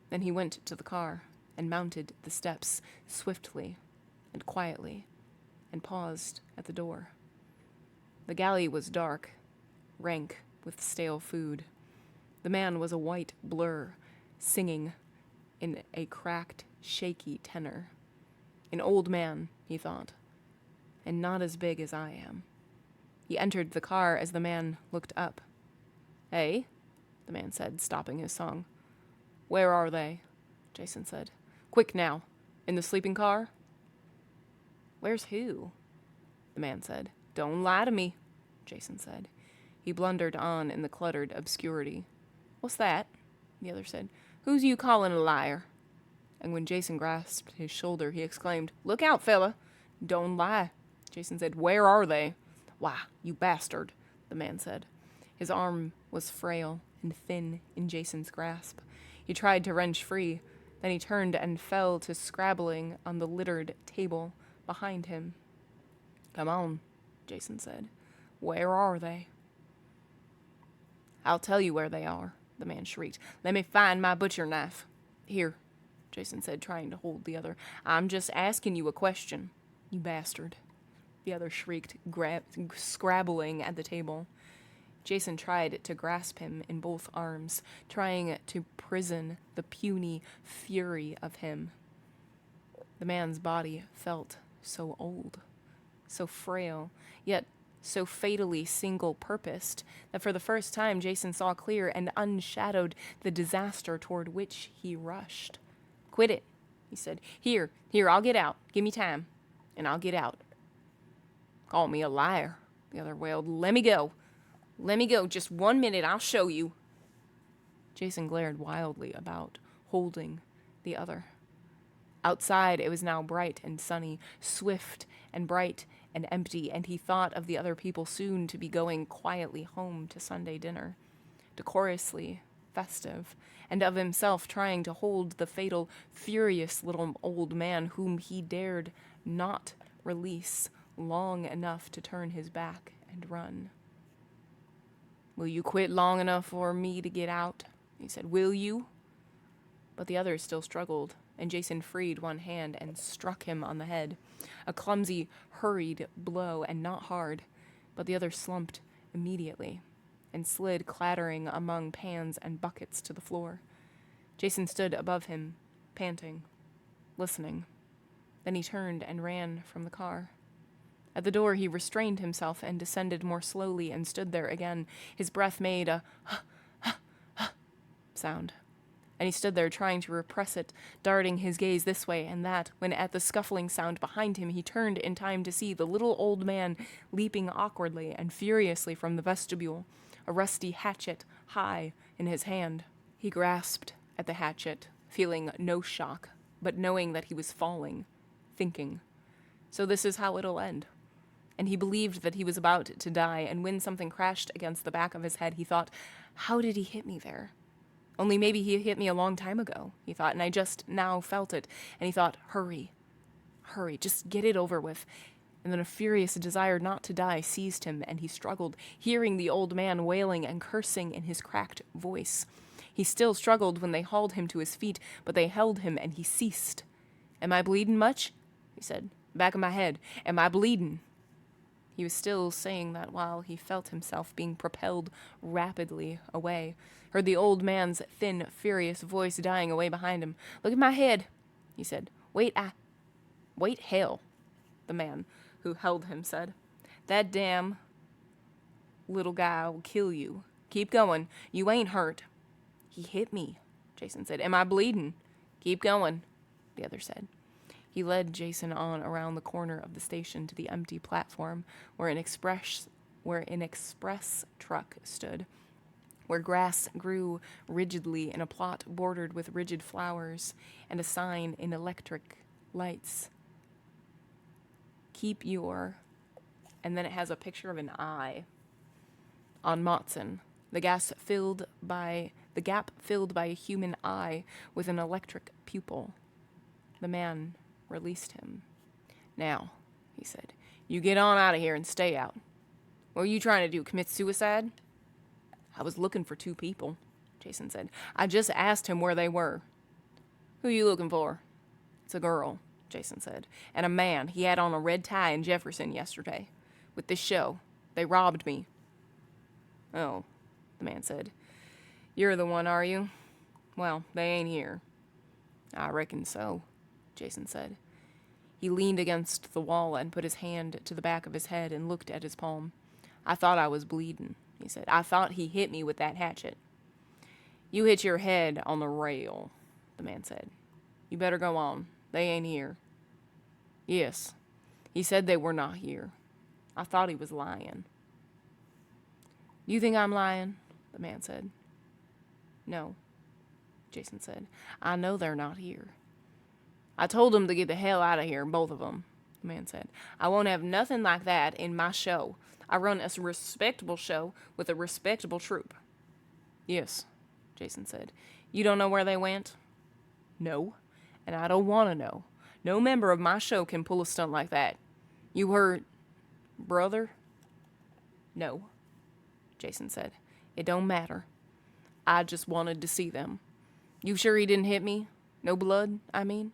A: Then he went to the car and mounted the steps swiftly and quietly and paused at the door. The galley was dark, rank with stale food. The man was a white blur, singing in a cracked, shaky tenor. An old man, he thought, and not as big as I am. He entered the car as the man looked up. "Hey," the man said, stopping his song. "Where are they?" Jason said. "Quick now. In the sleeping car?" "Where's who?" the man said. "Don't lie to me," Jason said. He blundered on in the cluttered obscurity. "What's that?" the other said. "Who's you calling a liar?" And when Jason grasped his shoulder, he exclaimed, "Look out, fella! Don't lie." Jason said, "Where are they?" "Why, you bastard," the man said. His arm was frail and thin in Jason's grasp. He tried to wrench free. Then he turned and fell to scrabbling on the littered table behind him. "Come on," Jason said. "Where are they?" "I'll tell you where they are," the man shrieked. "Let me find my butcher knife." "Here," Jason said, trying to hold the other. "I'm just asking you a question, you bastard," the other shrieked, scrabbling at the table. Jason tried to grasp him in both arms, trying to prison the puny fury of him. The man's body felt so old, so frail, yet so fatally single-purposed that for the first time Jason saw clear and unshadowed the disaster toward which he rushed. "Quit it," he said. Here, I'll get out. Give me time, and I'll get out." "Call me a liar," the other wailed. Let me go, just 1 minute, I'll show you." Jason glared wildly about, holding the other. Outside, it was now bright and sunny, swift and bright and empty, and he thought of the other people soon to be going quietly home to Sunday dinner, decorously festive, and of himself trying to hold the fatal, furious little old man whom he dared not release long enough to turn his back and run. "Will you quit long enough for me to get out?" he said. "Will you?" But the other still struggled, and Jason freed one hand and struck him on the head. A clumsy, hurried blow, and not hard, but the other slumped immediately and slid clattering among pans and buckets to the floor. Jason stood above him, panting, listening. Then he turned and ran from the car. At the door he restrained himself and descended more slowly and stood there again. His breath made a sound, and he stood there trying to repress it, darting his gaze this way and that, when at the scuffling sound behind him he turned in time to see the little old man leaping awkwardly and furiously from the vestibule, a rusty hatchet high in his hand. He grasped at the hatchet, feeling no shock, but knowing that he was falling, thinking, "So this is how it'll end." And he believed that he was about to die, and when something crashed against the back of his head, he thought, "How did he hit me there? Only maybe he hit me a long time ago," he thought, "and I just now felt it." And he thought, hurry, just get it over with. And then a furious desire not to die seized him, and he struggled, hearing the old man wailing and cursing in his cracked voice. He still struggled when they hauled him to his feet, but they held him, and he ceased. "Am I bleeding much?" he said. "Back of my head. Am I bleeding?" He was still saying that while he felt himself being propelled rapidly away, heard the old man's thin, furious voice dying away behind him. "Look at my head," he said. Wait, hell," the man who held him said. "That damn little guy will kill you. Keep going. You ain't hurt." "He hit me," Jason said. "Am I bleeding?" "Keep going," the other said. He led Jason on around the corner of the station to the empty platform where an express truck stood, where grass grew rigidly in a plot bordered with rigid flowers, and a sign in electric lights. Keep your... And then it has a picture of an eye on Matson. The gap filled by a human eye with an electric pupil. The man released him. Now, he said, you get on out of here and stay out. What are you trying to do, commit suicide? I was looking for 2 people, Jason said. I just asked him where they were. Who are you looking for? It's a girl, Jason said, and a man. He had on a red tie in Jefferson yesterday. With this show. They robbed me. Oh, the man said. You're the one, are you? Well, they ain't here. I reckon so, Jason said. He leaned against the wall and put his hand to the back of his head and looked at his palm. I thought I was bleeding, he said. I thought he hit me with that hatchet. You hit your head on the rail, the man said. You better go on. They ain't here. Yes. He said they were not here. I thought he was lying. You think I'm lying? The man said. No, Jason said. I know they're not here. I told them to get the hell out of here, both of them, the man said. I won't have nothing like that in my show. I run a respectable show with a respectable troupe. Yes, Jason said. You don't know where they went? No, and I don't want to know. No member of my show can pull a stunt like that. You heard... Brother? No, Jason said. It don't matter. I just wanted to see them. You sure he didn't hit me? No blood, I mean?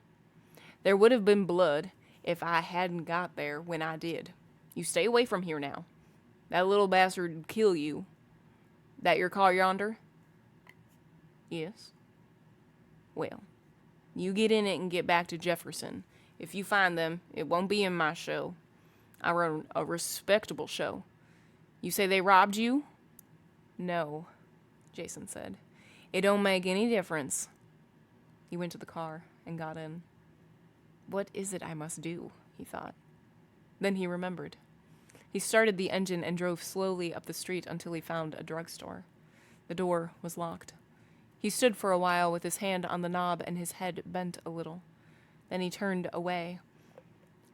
A: There would have been blood if I hadn't got there when I did. You stay away from here now. That little bastard would kill you. That your car yonder? Yes. Well, you get in it and get back to Jefferson. If you find them, it won't be in my show. I run a respectable show. You say they robbed you? No, Jason said. It don't make any difference. He went to the car and got in. What is it I must do? He thought. Then he remembered. He started the engine and drove slowly up the street until he found a drugstore. The door was locked. He stood for a while with his hand on the knob and his head bent a little. Then he turned away.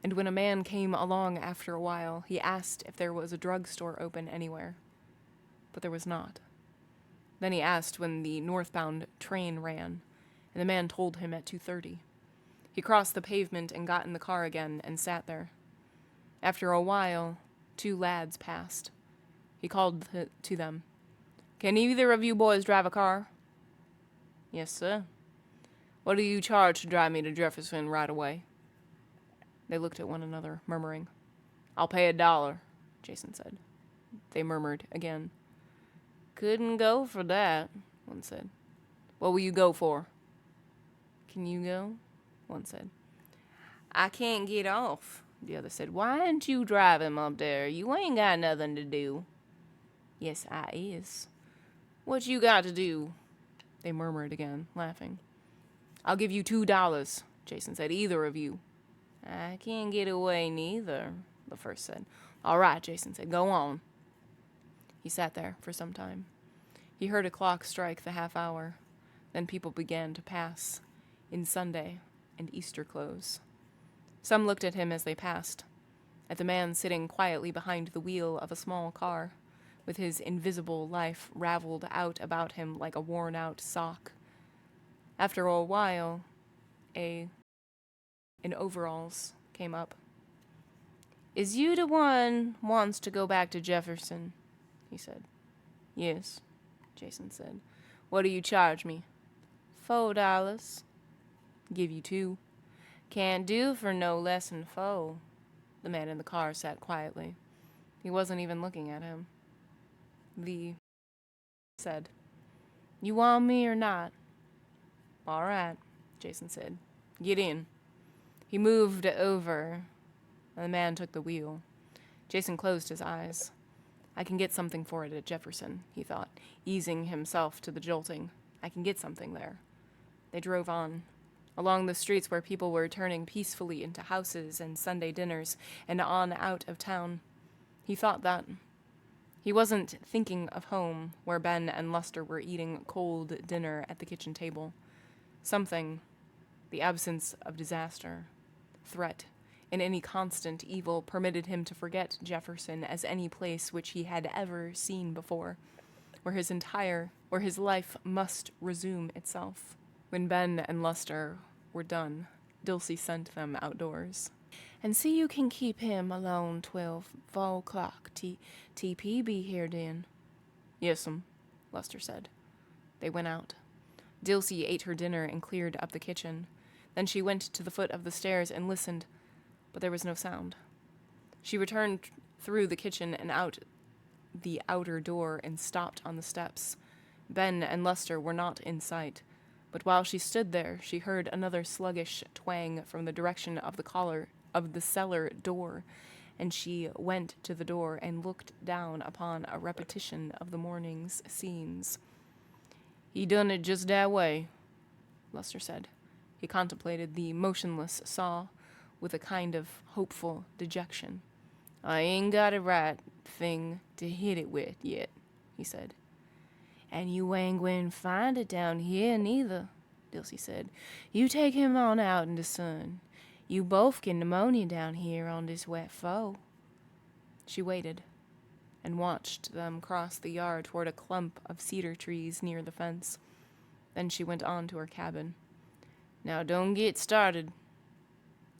A: And when a man came along after a while, he asked if there was a drugstore open anywhere. But there was not. Then he asked when the northbound train ran, and the man told him at 2:30. He crossed the pavement and got in the car again and sat there. After a while, 2 lads passed. He called to them. Can either of you boys drive a car? Yes, sir. What do you charge to drive me to Jefferson right away? They looked at one another, murmuring. I'll pay $1, Jason said. They murmured again. Couldn't go for that, one said. What will you go for? Can you go? One said. I can't get off, the other said. Why ain't you drive him up there? You ain't got nothing to do. Yes, I is. What you got to do? They murmured again, laughing. I'll give you $2, Jason said. Either of you. I can't get away neither, the first said. All right, Jason said. Go on. He sat there for some time. He heard a clock strike the half hour. Then people began to pass, in Sunday and Easter clothes. Some looked at him as they passed, at the man sitting quietly behind the wheel of a small car, with his invisible life raveled out about him like a worn-out sock. After a while, in overalls came up. Is you the one wants to go back to Jefferson? He said. Yes, Jason said. What do you charge me? $4. Give you 2. Can't do for no less than 4. The man in the car sat quietly. He wasn't even looking at him. Said, You want me or not? All right, Jason said. Get in. He moved over, and the man took the wheel. Jason closed his eyes. I can get something for it at Jefferson, he thought, easing himself to the jolting. I can get something there. They drove on, along the streets where people were turning peacefully into houses and Sunday dinners, and on out of town. He thought that, He wasn't thinking of home, where Ben and Lester were eating cold dinner at the kitchen table. Something, the absence of disaster, threat, in any constant evil permitted him to forget Jefferson as any place which he had ever seen before, where his life must resume itself. When Ben and Lester were done, Dulcie sent them outdoors. "And see you can keep him alone 4 o'clock. TP be here then." "Yes'm," Lester said. They went out. Dulcie ate her dinner and cleared up the kitchen. Then she went to the foot of the stairs and listened, but there was no sound. She returned through the kitchen and out the outer door and stopped on the steps. Ben and Lester were not in sight, but while she stood there, she heard another sluggish twang from the direction of the cellar door, and she went to the door and looked down upon a repetition of the morning's scenes. "He done it just that way," Lester said. He contemplated the motionless saw with a kind of hopeful dejection. "I ain't got a right thing to hit it with yet," he said. "And you ain't going to find it down here neither," Dulcie said. "You take him on out in the sun. You both get pneumonia down here on this wet floor." She waited and watched them cross the yard toward a clump of cedar trees near the fence. Then she went on to her cabin. "Now don't get started,"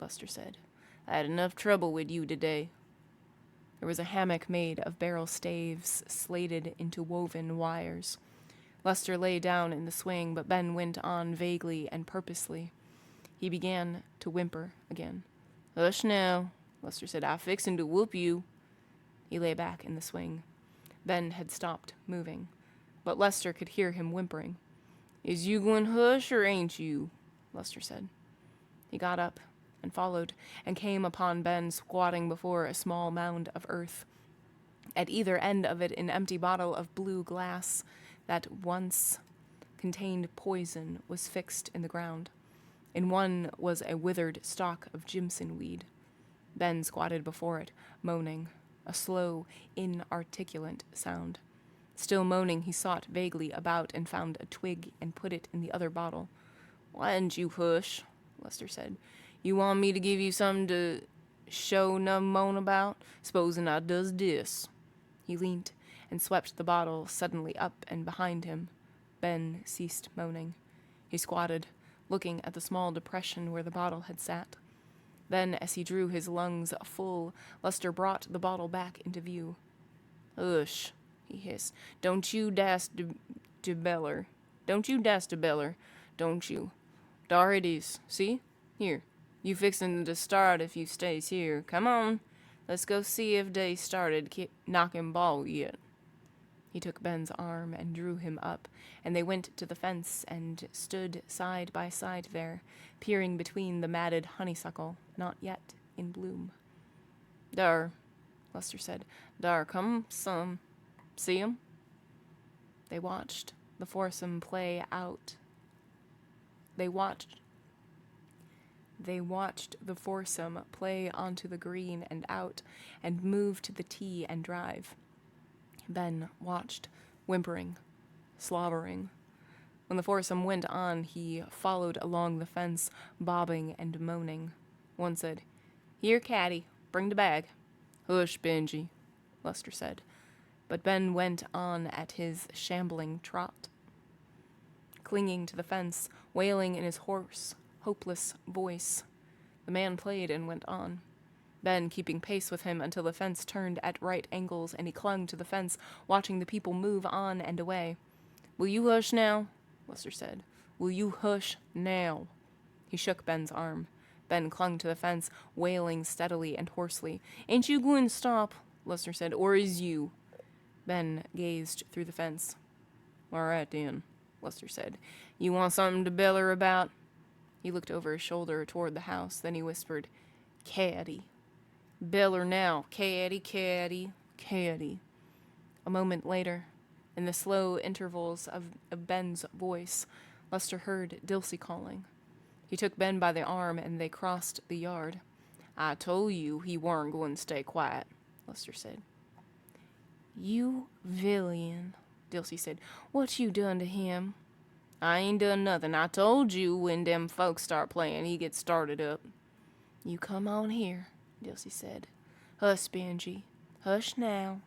A: Lester said. "I had enough trouble with you today." There was a hammock made of barrel staves slated into woven wires. Lester lay down in the swing, but Ben went on vaguely and purposely. He began to whimper again. "Hush now," Lester said. "I'm fixin' to whoop you." He lay back in the swing. Ben had stopped moving, but Lester could hear him whimpering. "Is you gwine hush or ain't you?" Lester said. He got up and followed, and came upon Ben squatting before a small mound of earth. At either end of it, an empty bottle of blue glass that once contained poison was fixed in the ground. In one was a withered stalk of Jimson weed. Ben squatted before it, moaning, a slow, inarticulate sound. Still moaning, he sought vaguely about and found a twig and put it in the other bottle. "Why didn't you hush?" Lester said. "You want me to give you something to show no moan about? S'posen I does dis." He leant and swept the bottle suddenly up and behind him. Ben ceased moaning. He squatted, looking at the small depression where the bottle had sat. Then, as he drew his lungs full, Lester brought the bottle back into view. "Hush," he hissed. Don't you das to beller. Don't you? Dar it is. See? Here. You fixin' to start if you stays here. Come on. Let's go see if they started knocking ball yet." He took Ben's arm and drew him up, and they went to the fence and stood side by side there, peering between the matted honeysuckle, not yet in bloom. "Dar," Lester said. "Dar come some. See 'em?" They watched the foursome play out. They watched the foursome play onto the green and out, and move to the tee and drive. Ben watched, whimpering, slobbering. When the foursome went on, he followed along the fence, bobbing and moaning. One said, "Here, Caddy, bring the bag." "Hush, Benji," Lester said. But Ben went on at his shambling trot, clinging to the fence, wailing in his hoarse, hopeless voice. The man played and went on, Ben keeping pace with him until the fence turned at right angles, and he clung to the fence, watching the people move on and away. "Will you hush now?" Lester said. "Will you hush now?" He shook Ben's arm. Ben clung to the fence, wailing steadily and hoarsely. "Ain't you going to stop?" Lester said. "Or is you?" Ben gazed through the fence. "All right, then," Lester said. "You want something to beller about?" He looked over his shoulder toward the house. Then he whispered, "Caddy. Beller now. Caddy, caddy, caddy." A moment later, in the slow intervals of Ben's voice, Lester heard Dulcie calling. He took Ben by the arm, and they crossed the yard. "I told you he weren't going to stay quiet," Lester said. You villain, Dilsey said. What you done to him? I ain't done nothing. I told you when them folks start playing, he gets started up. You come on here, Dilsey said. Hush, Benji. Hush now.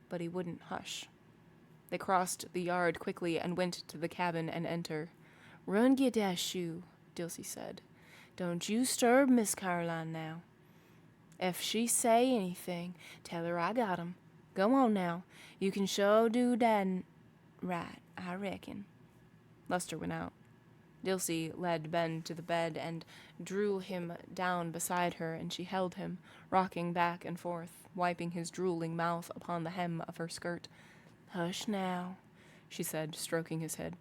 A: But he wouldn't hush. They crossed the yard quickly and went to the cabin and enter. Run get that shoe, Dilsey said. Don't you stir Miss Caroline now. If she say anything, tell her I got 'em. Go on now. You can sure do that right, I reckon. Lester went out. Dilsey led Ben to the bed and drew him down beside her, and she held him, rocking back and forth, wiping his drooling mouth upon the hem of her skirt. Hush now, she said, stroking his head.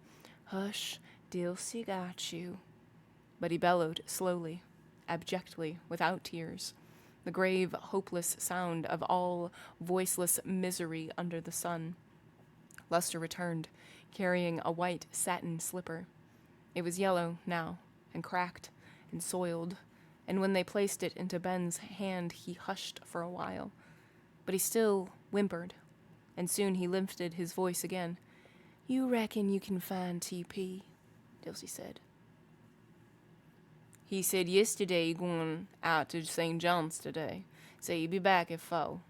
A: Hush, Dilsey got you. But he bellowed slowly, abjectly, without tears, the grave, hopeless sound of all voiceless misery under the sun. Lester returned, carrying a white satin slipper. It was yellow now, and cracked, and soiled, and when they placed it into Ben's hand, he hushed for a while. But he still whimpered, and soon he lifted his voice again. You reckon you can find T.P., Dilsey said. He said yesterday he going out to St. John's today. Say he'll be back at 4.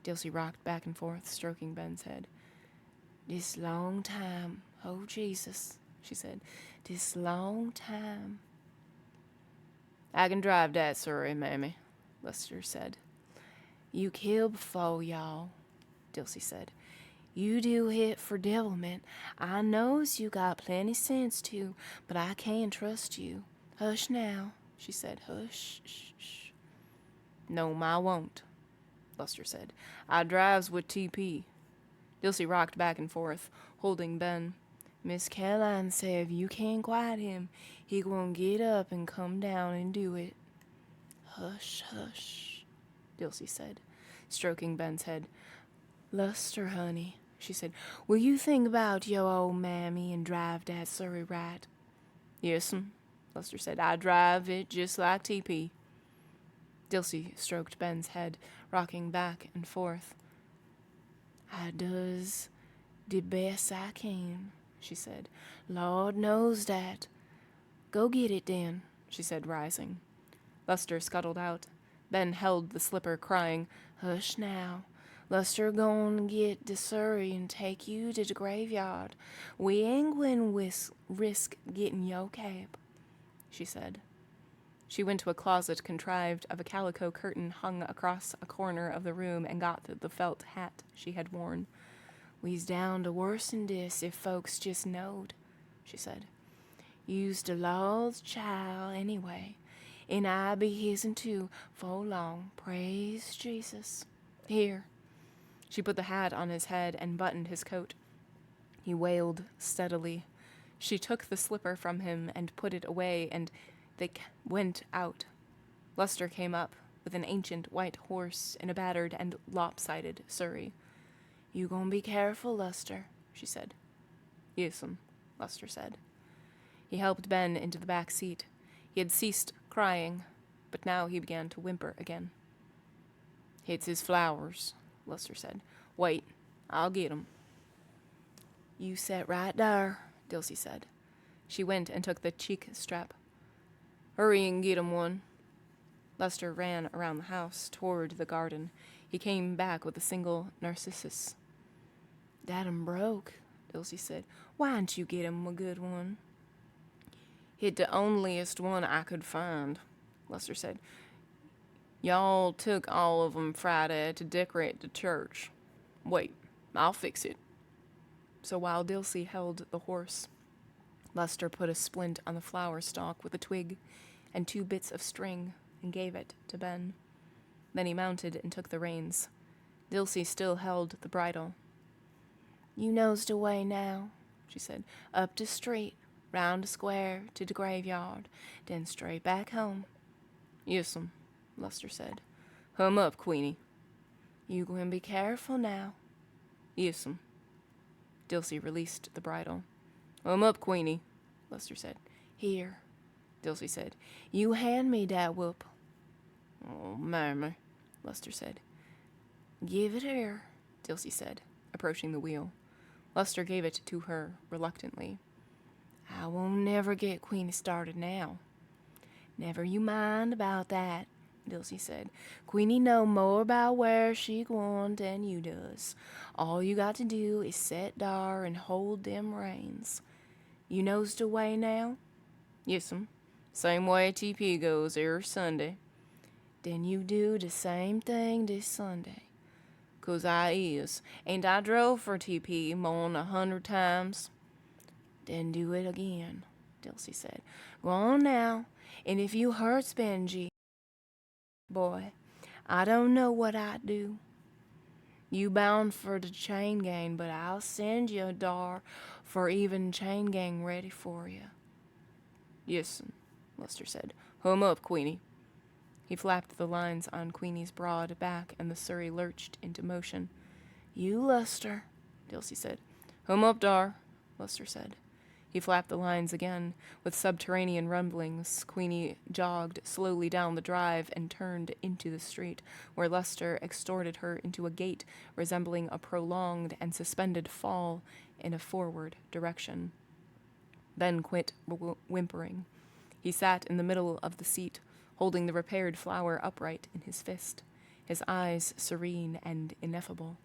A: Dilsey rocked back and forth, stroking Ben's head. This long time, oh Jesus, she said. This long time. I can drive that, sorry, mammy, Lester said. You kill before, y'all, Dilsey said. You do hit for devilment. I knows you got plenty sense too, but I can't trust you. Hush now, she said. Hush, shh, shh. No, I won't, Lester said. I drives with T.P. Dilsey rocked back and forth, holding Ben. Miss Caroline said if you can't quiet him, he gonna get up and come down and do it. Hush, hush, Dilsey said, stroking Ben's head. Lester, honey, she said, will you think about your old mammy and drive that Surrey right? Yes'm, Lester said. I drive it just like T.P. Dilsey stroked Ben's head, rocking back and forth. I does the best I can, she said. Lord knows that. Go get it then, she said, rising. Lester scuttled out. Ben held the slipper, crying, Hush now. Lester gon' get the Surrey and take you to the graveyard. We ain't gwine risk getting yo cab, she said. She went to a closet contrived of a calico curtain hung across a corner of the room and got the felt hat she had worn. We's down to worse'n this if folks just knowed, she said. You's the Lord's child anyway, and I be his'n too, 'fore long, praise Jesus. Here. She put the hat on his head and buttoned his coat. He wailed steadily. She took the slipper from him and put it away, and they went out. Lester came up with an ancient white horse in a battered and lopsided surrey. You gonna be careful, Lester, she said. Yes'm, Lester said. He helped Ben into the back seat. He had ceased crying, but now he began to whimper again. It's his flowers, Lester said. Wait, I'll get 'em. You set right there, Dilsey said. She went and took the cheek strap. Hurry and get 'em one. Lester ran around the house toward the garden. He came back with a single narcissus. That 'em broke, Dilsey said. Why'n't you get 'em a good one? Hit the onlyest one I could find, Lester said. Y'all took all of 'em Friday to decorate the church. Wait, I'll fix it. So while Dilsey held the horse, Lester put a splint on the flower stalk with a twig and 2 bits of string and gave it to Ben. Then he mounted and took the reins. Dilsey still held the bridle. You knows the way now, she said. Up the street, round the square to the graveyard, then straight back home. Yes'm, Lester said. Hum up, Queenie. You gwine be careful now. Yes'm. Dilsey released the bridle. Hum up, Queenie, Lester said. Here, Dilsey said. You hand me that whoop. Oh, mammy, Lester said. Give it here, Dilsey said, approaching the wheel. Luster gave it to her reluctantly. I won't never get Queenie started now. Never you mind about that, Dilsey said. Queenie know more about where she gwine than you does. All you got to do is set dar and hold them reins. You knows the way now? Yes'm. Same way TP goes every Sunday. Then you do the same thing this Sunday. 'Cause I is. Ain't I drove for TP more'n 100 times? Then do it again, Dilsey said. Go on now, and if you hurts Benji, boy, I don't know what I'd do. You bound for the chain gang, but I'll send you a dar for even chain gang ready for you. Yes'm, Luster said. Hum up, Queenie. He flapped the lines on Queenie's broad back, and the surrey lurched into motion. You, Luster, Dilsey said. Hum up, dar, Luster said. He flapped the lines again. With subterranean rumblings, Queenie jogged slowly down the drive and turned into the street, where Luster extorted her into a gait resembling a prolonged and suspended fall in a forward direction. Ben quit whimpering. He sat in the middle of the seat, holding the repaired flower upright in his fist, his eyes serene and ineffable.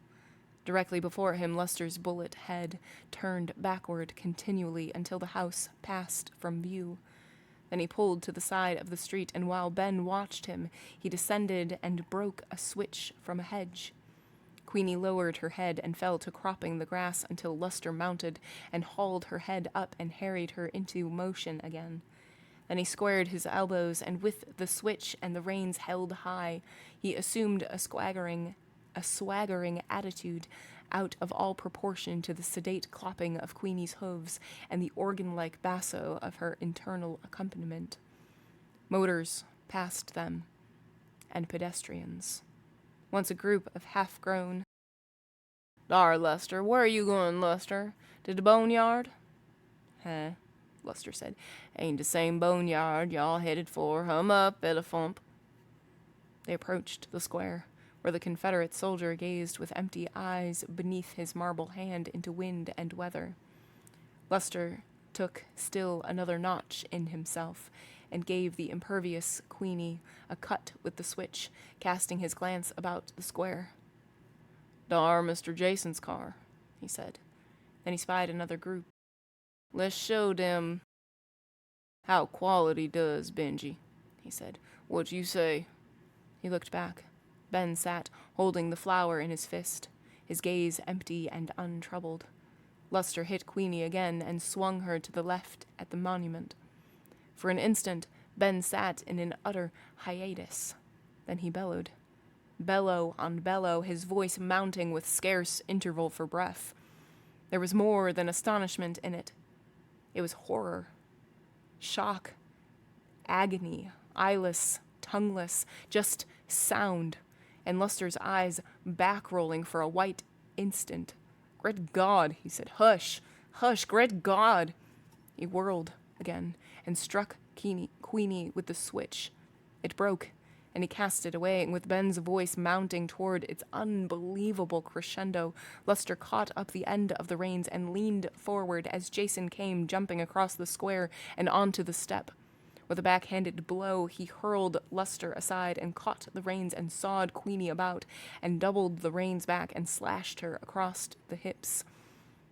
A: Directly before him, Luster's bullet head turned backward continually until the house passed from view. Then he pulled to the side of the street, and while Ben watched him, he descended and broke a switch from a hedge. Queenie lowered her head and fell to cropping the grass until Luster mounted and hauled her head up and harried her into motion again. Then he squared his elbows, and with the switch and the reins held high, he assumed a swaggering attitude out of all proportion to the sedate clopping of Queenie's hooves and the organ-like basso of her internal accompaniment. Motors passed them, and pedestrians. Once a group of half-grown... Dar, Luster, where are you going, Luster? To the boneyard? Huh, Luster said. Ain't the same boneyard y'all headed for. Hum up, Elefump. They approached the square, where the Confederate soldier gazed with empty eyes beneath his marble hand into wind and weather. Luster took still another notch in himself, and gave the impervious Queenie a cut with the switch, casting his glance about the square. Dar, Mr. Jason's car, he said. Then he spied another group. Let's show them how quality does, Benji, he said. What you say? He looked back. Ben sat, holding the flower in his fist, his gaze empty and untroubled. Luster hit Queenie again and swung her to the left at the monument. For an instant, Ben sat in an utter hiatus. Then he bellowed. Bellow on bellow, his voice mounting with scarce interval for breath. There was more than astonishment in it. It was horror, shock, agony, eyeless, tongueless, just sound, and Luster's eyes back-rolling for a white instant. Great God, he said. Hush, hush, great God. He whirled again and struck Queenie with the switch. It broke, and he cast it away, and with Ben's voice mounting toward its unbelievable crescendo, Luster caught up the end of the reins and leaned forward as Jason came jumping across the square and onto the step. With a backhanded blow, he hurled Luster aside and caught the reins and sawed Queenie about and doubled the reins back and slashed her across the hips.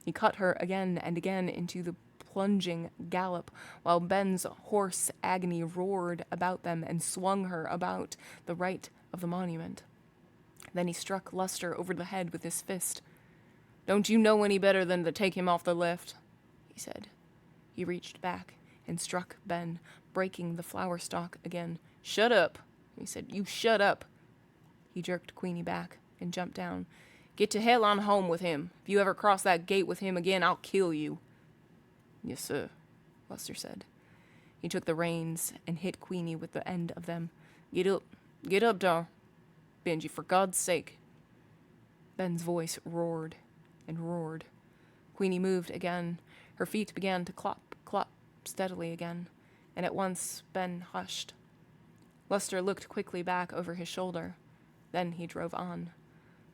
A: He cut her again and again into the plunging gallop, while Ben's hoarse agony roared about them and swung her about the right of the monument. Then he struck Luster over the head with his fist. Don't you know any better than to take him off the left? He said. He reached back and struck Ben, breaking the flower stalk again. Shut up, he said. You shut up. He jerked Queenie back and jumped down. Get to hell on home with him. If you ever cross that gate with him again, I'll kill you. Yes, sir, Luster said. He took the reins and hit Queenie with the end of them. Get up, dar. Benji, for God's sake. Ben's voice roared and roared. Queenie moved again. Her feet began to clop, clop steadily again, and at once Ben hushed. Luster looked quickly back over his shoulder. Then he drove on.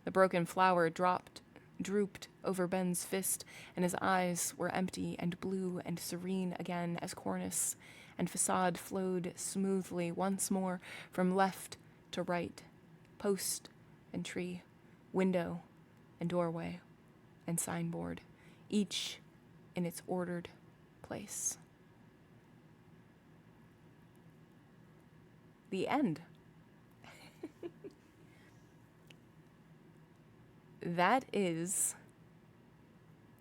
A: The broken flower drooped over Ben's fist, and his eyes were empty and blue and serene again as cornice and facade flowed smoothly once more from left to right, post and tree, window and doorway and signboard, each in its ordered place. The end. That is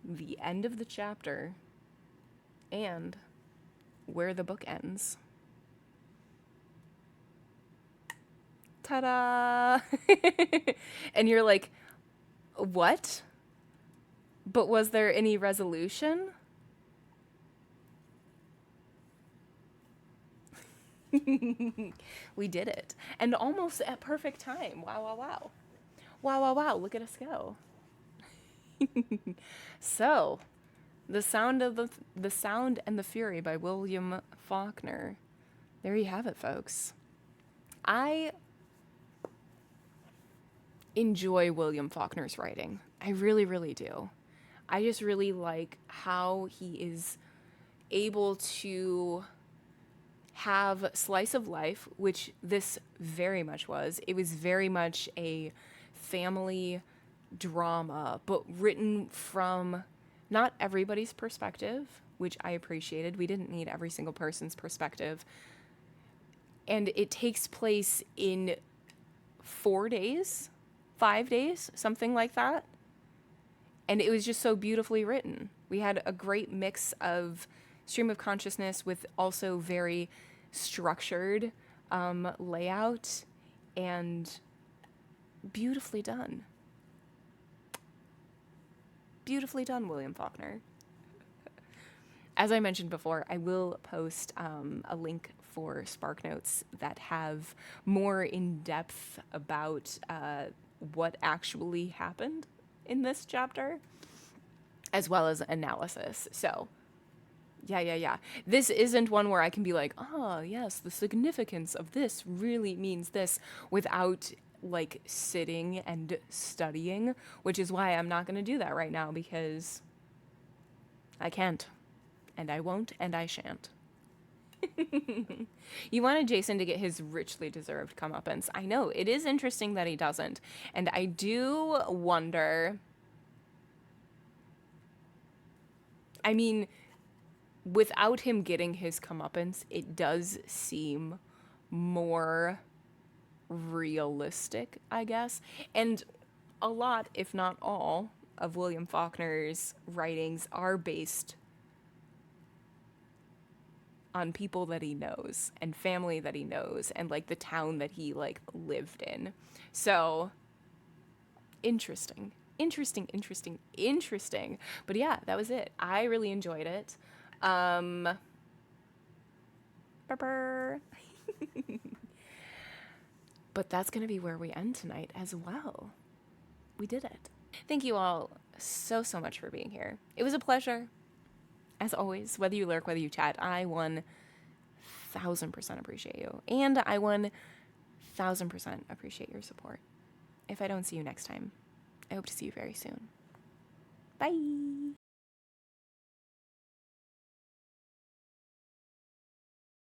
A: the end of the chapter and where the book ends. Ta-da! And you're like, what? But was there any resolution? We did it. And almost at perfect time. Wow, wow, wow. Wow, wow, wow. Look at us go. So, The Sound and the Fury by William Faulkner. There you have it, folks. I enjoy William Faulkner's writing. I really, really do. I just really like how he is able to have slice of life, which this very much was. It was very much a family drama, but written from not everybody's perspective, which I appreciated. We didn't need every single person's perspective. And it takes place in 4 days, 5 days, something like that. And it was just so beautifully written. We had a great mix of stream of consciousness with also very structured layout and beautifully done. Beautifully done, William Faulkner. As I mentioned before, I will post a link for SparkNotes that have more in depth about what actually happened in this chapter, as well as analysis. So, yeah. This isn't one where I can be like, oh, yes, the significance of this really means this, without like sitting and studying, which is why I'm not going to do that right now, because I can't, and I won't, and I shan't. You wanted Jason to get his richly deserved comeuppance. I know, it is interesting that he doesn't. And I do wonder... I mean, without him getting his comeuppance, it does seem more realistic, I guess. And a lot, if not all, of William Faulkner's writings are based on people that he knows and family that he knows and like the town that he like lived in. So interesting. But yeah, that was it. I really enjoyed it. But that's going to be where we end tonight as well. We did it. Thank you all so much for being here. It was a pleasure. As always, whether you lurk, whether you chat, I 1000% appreciate you. And I 1000% appreciate your support. If I don't see you next time, I hope to see you very soon. Bye.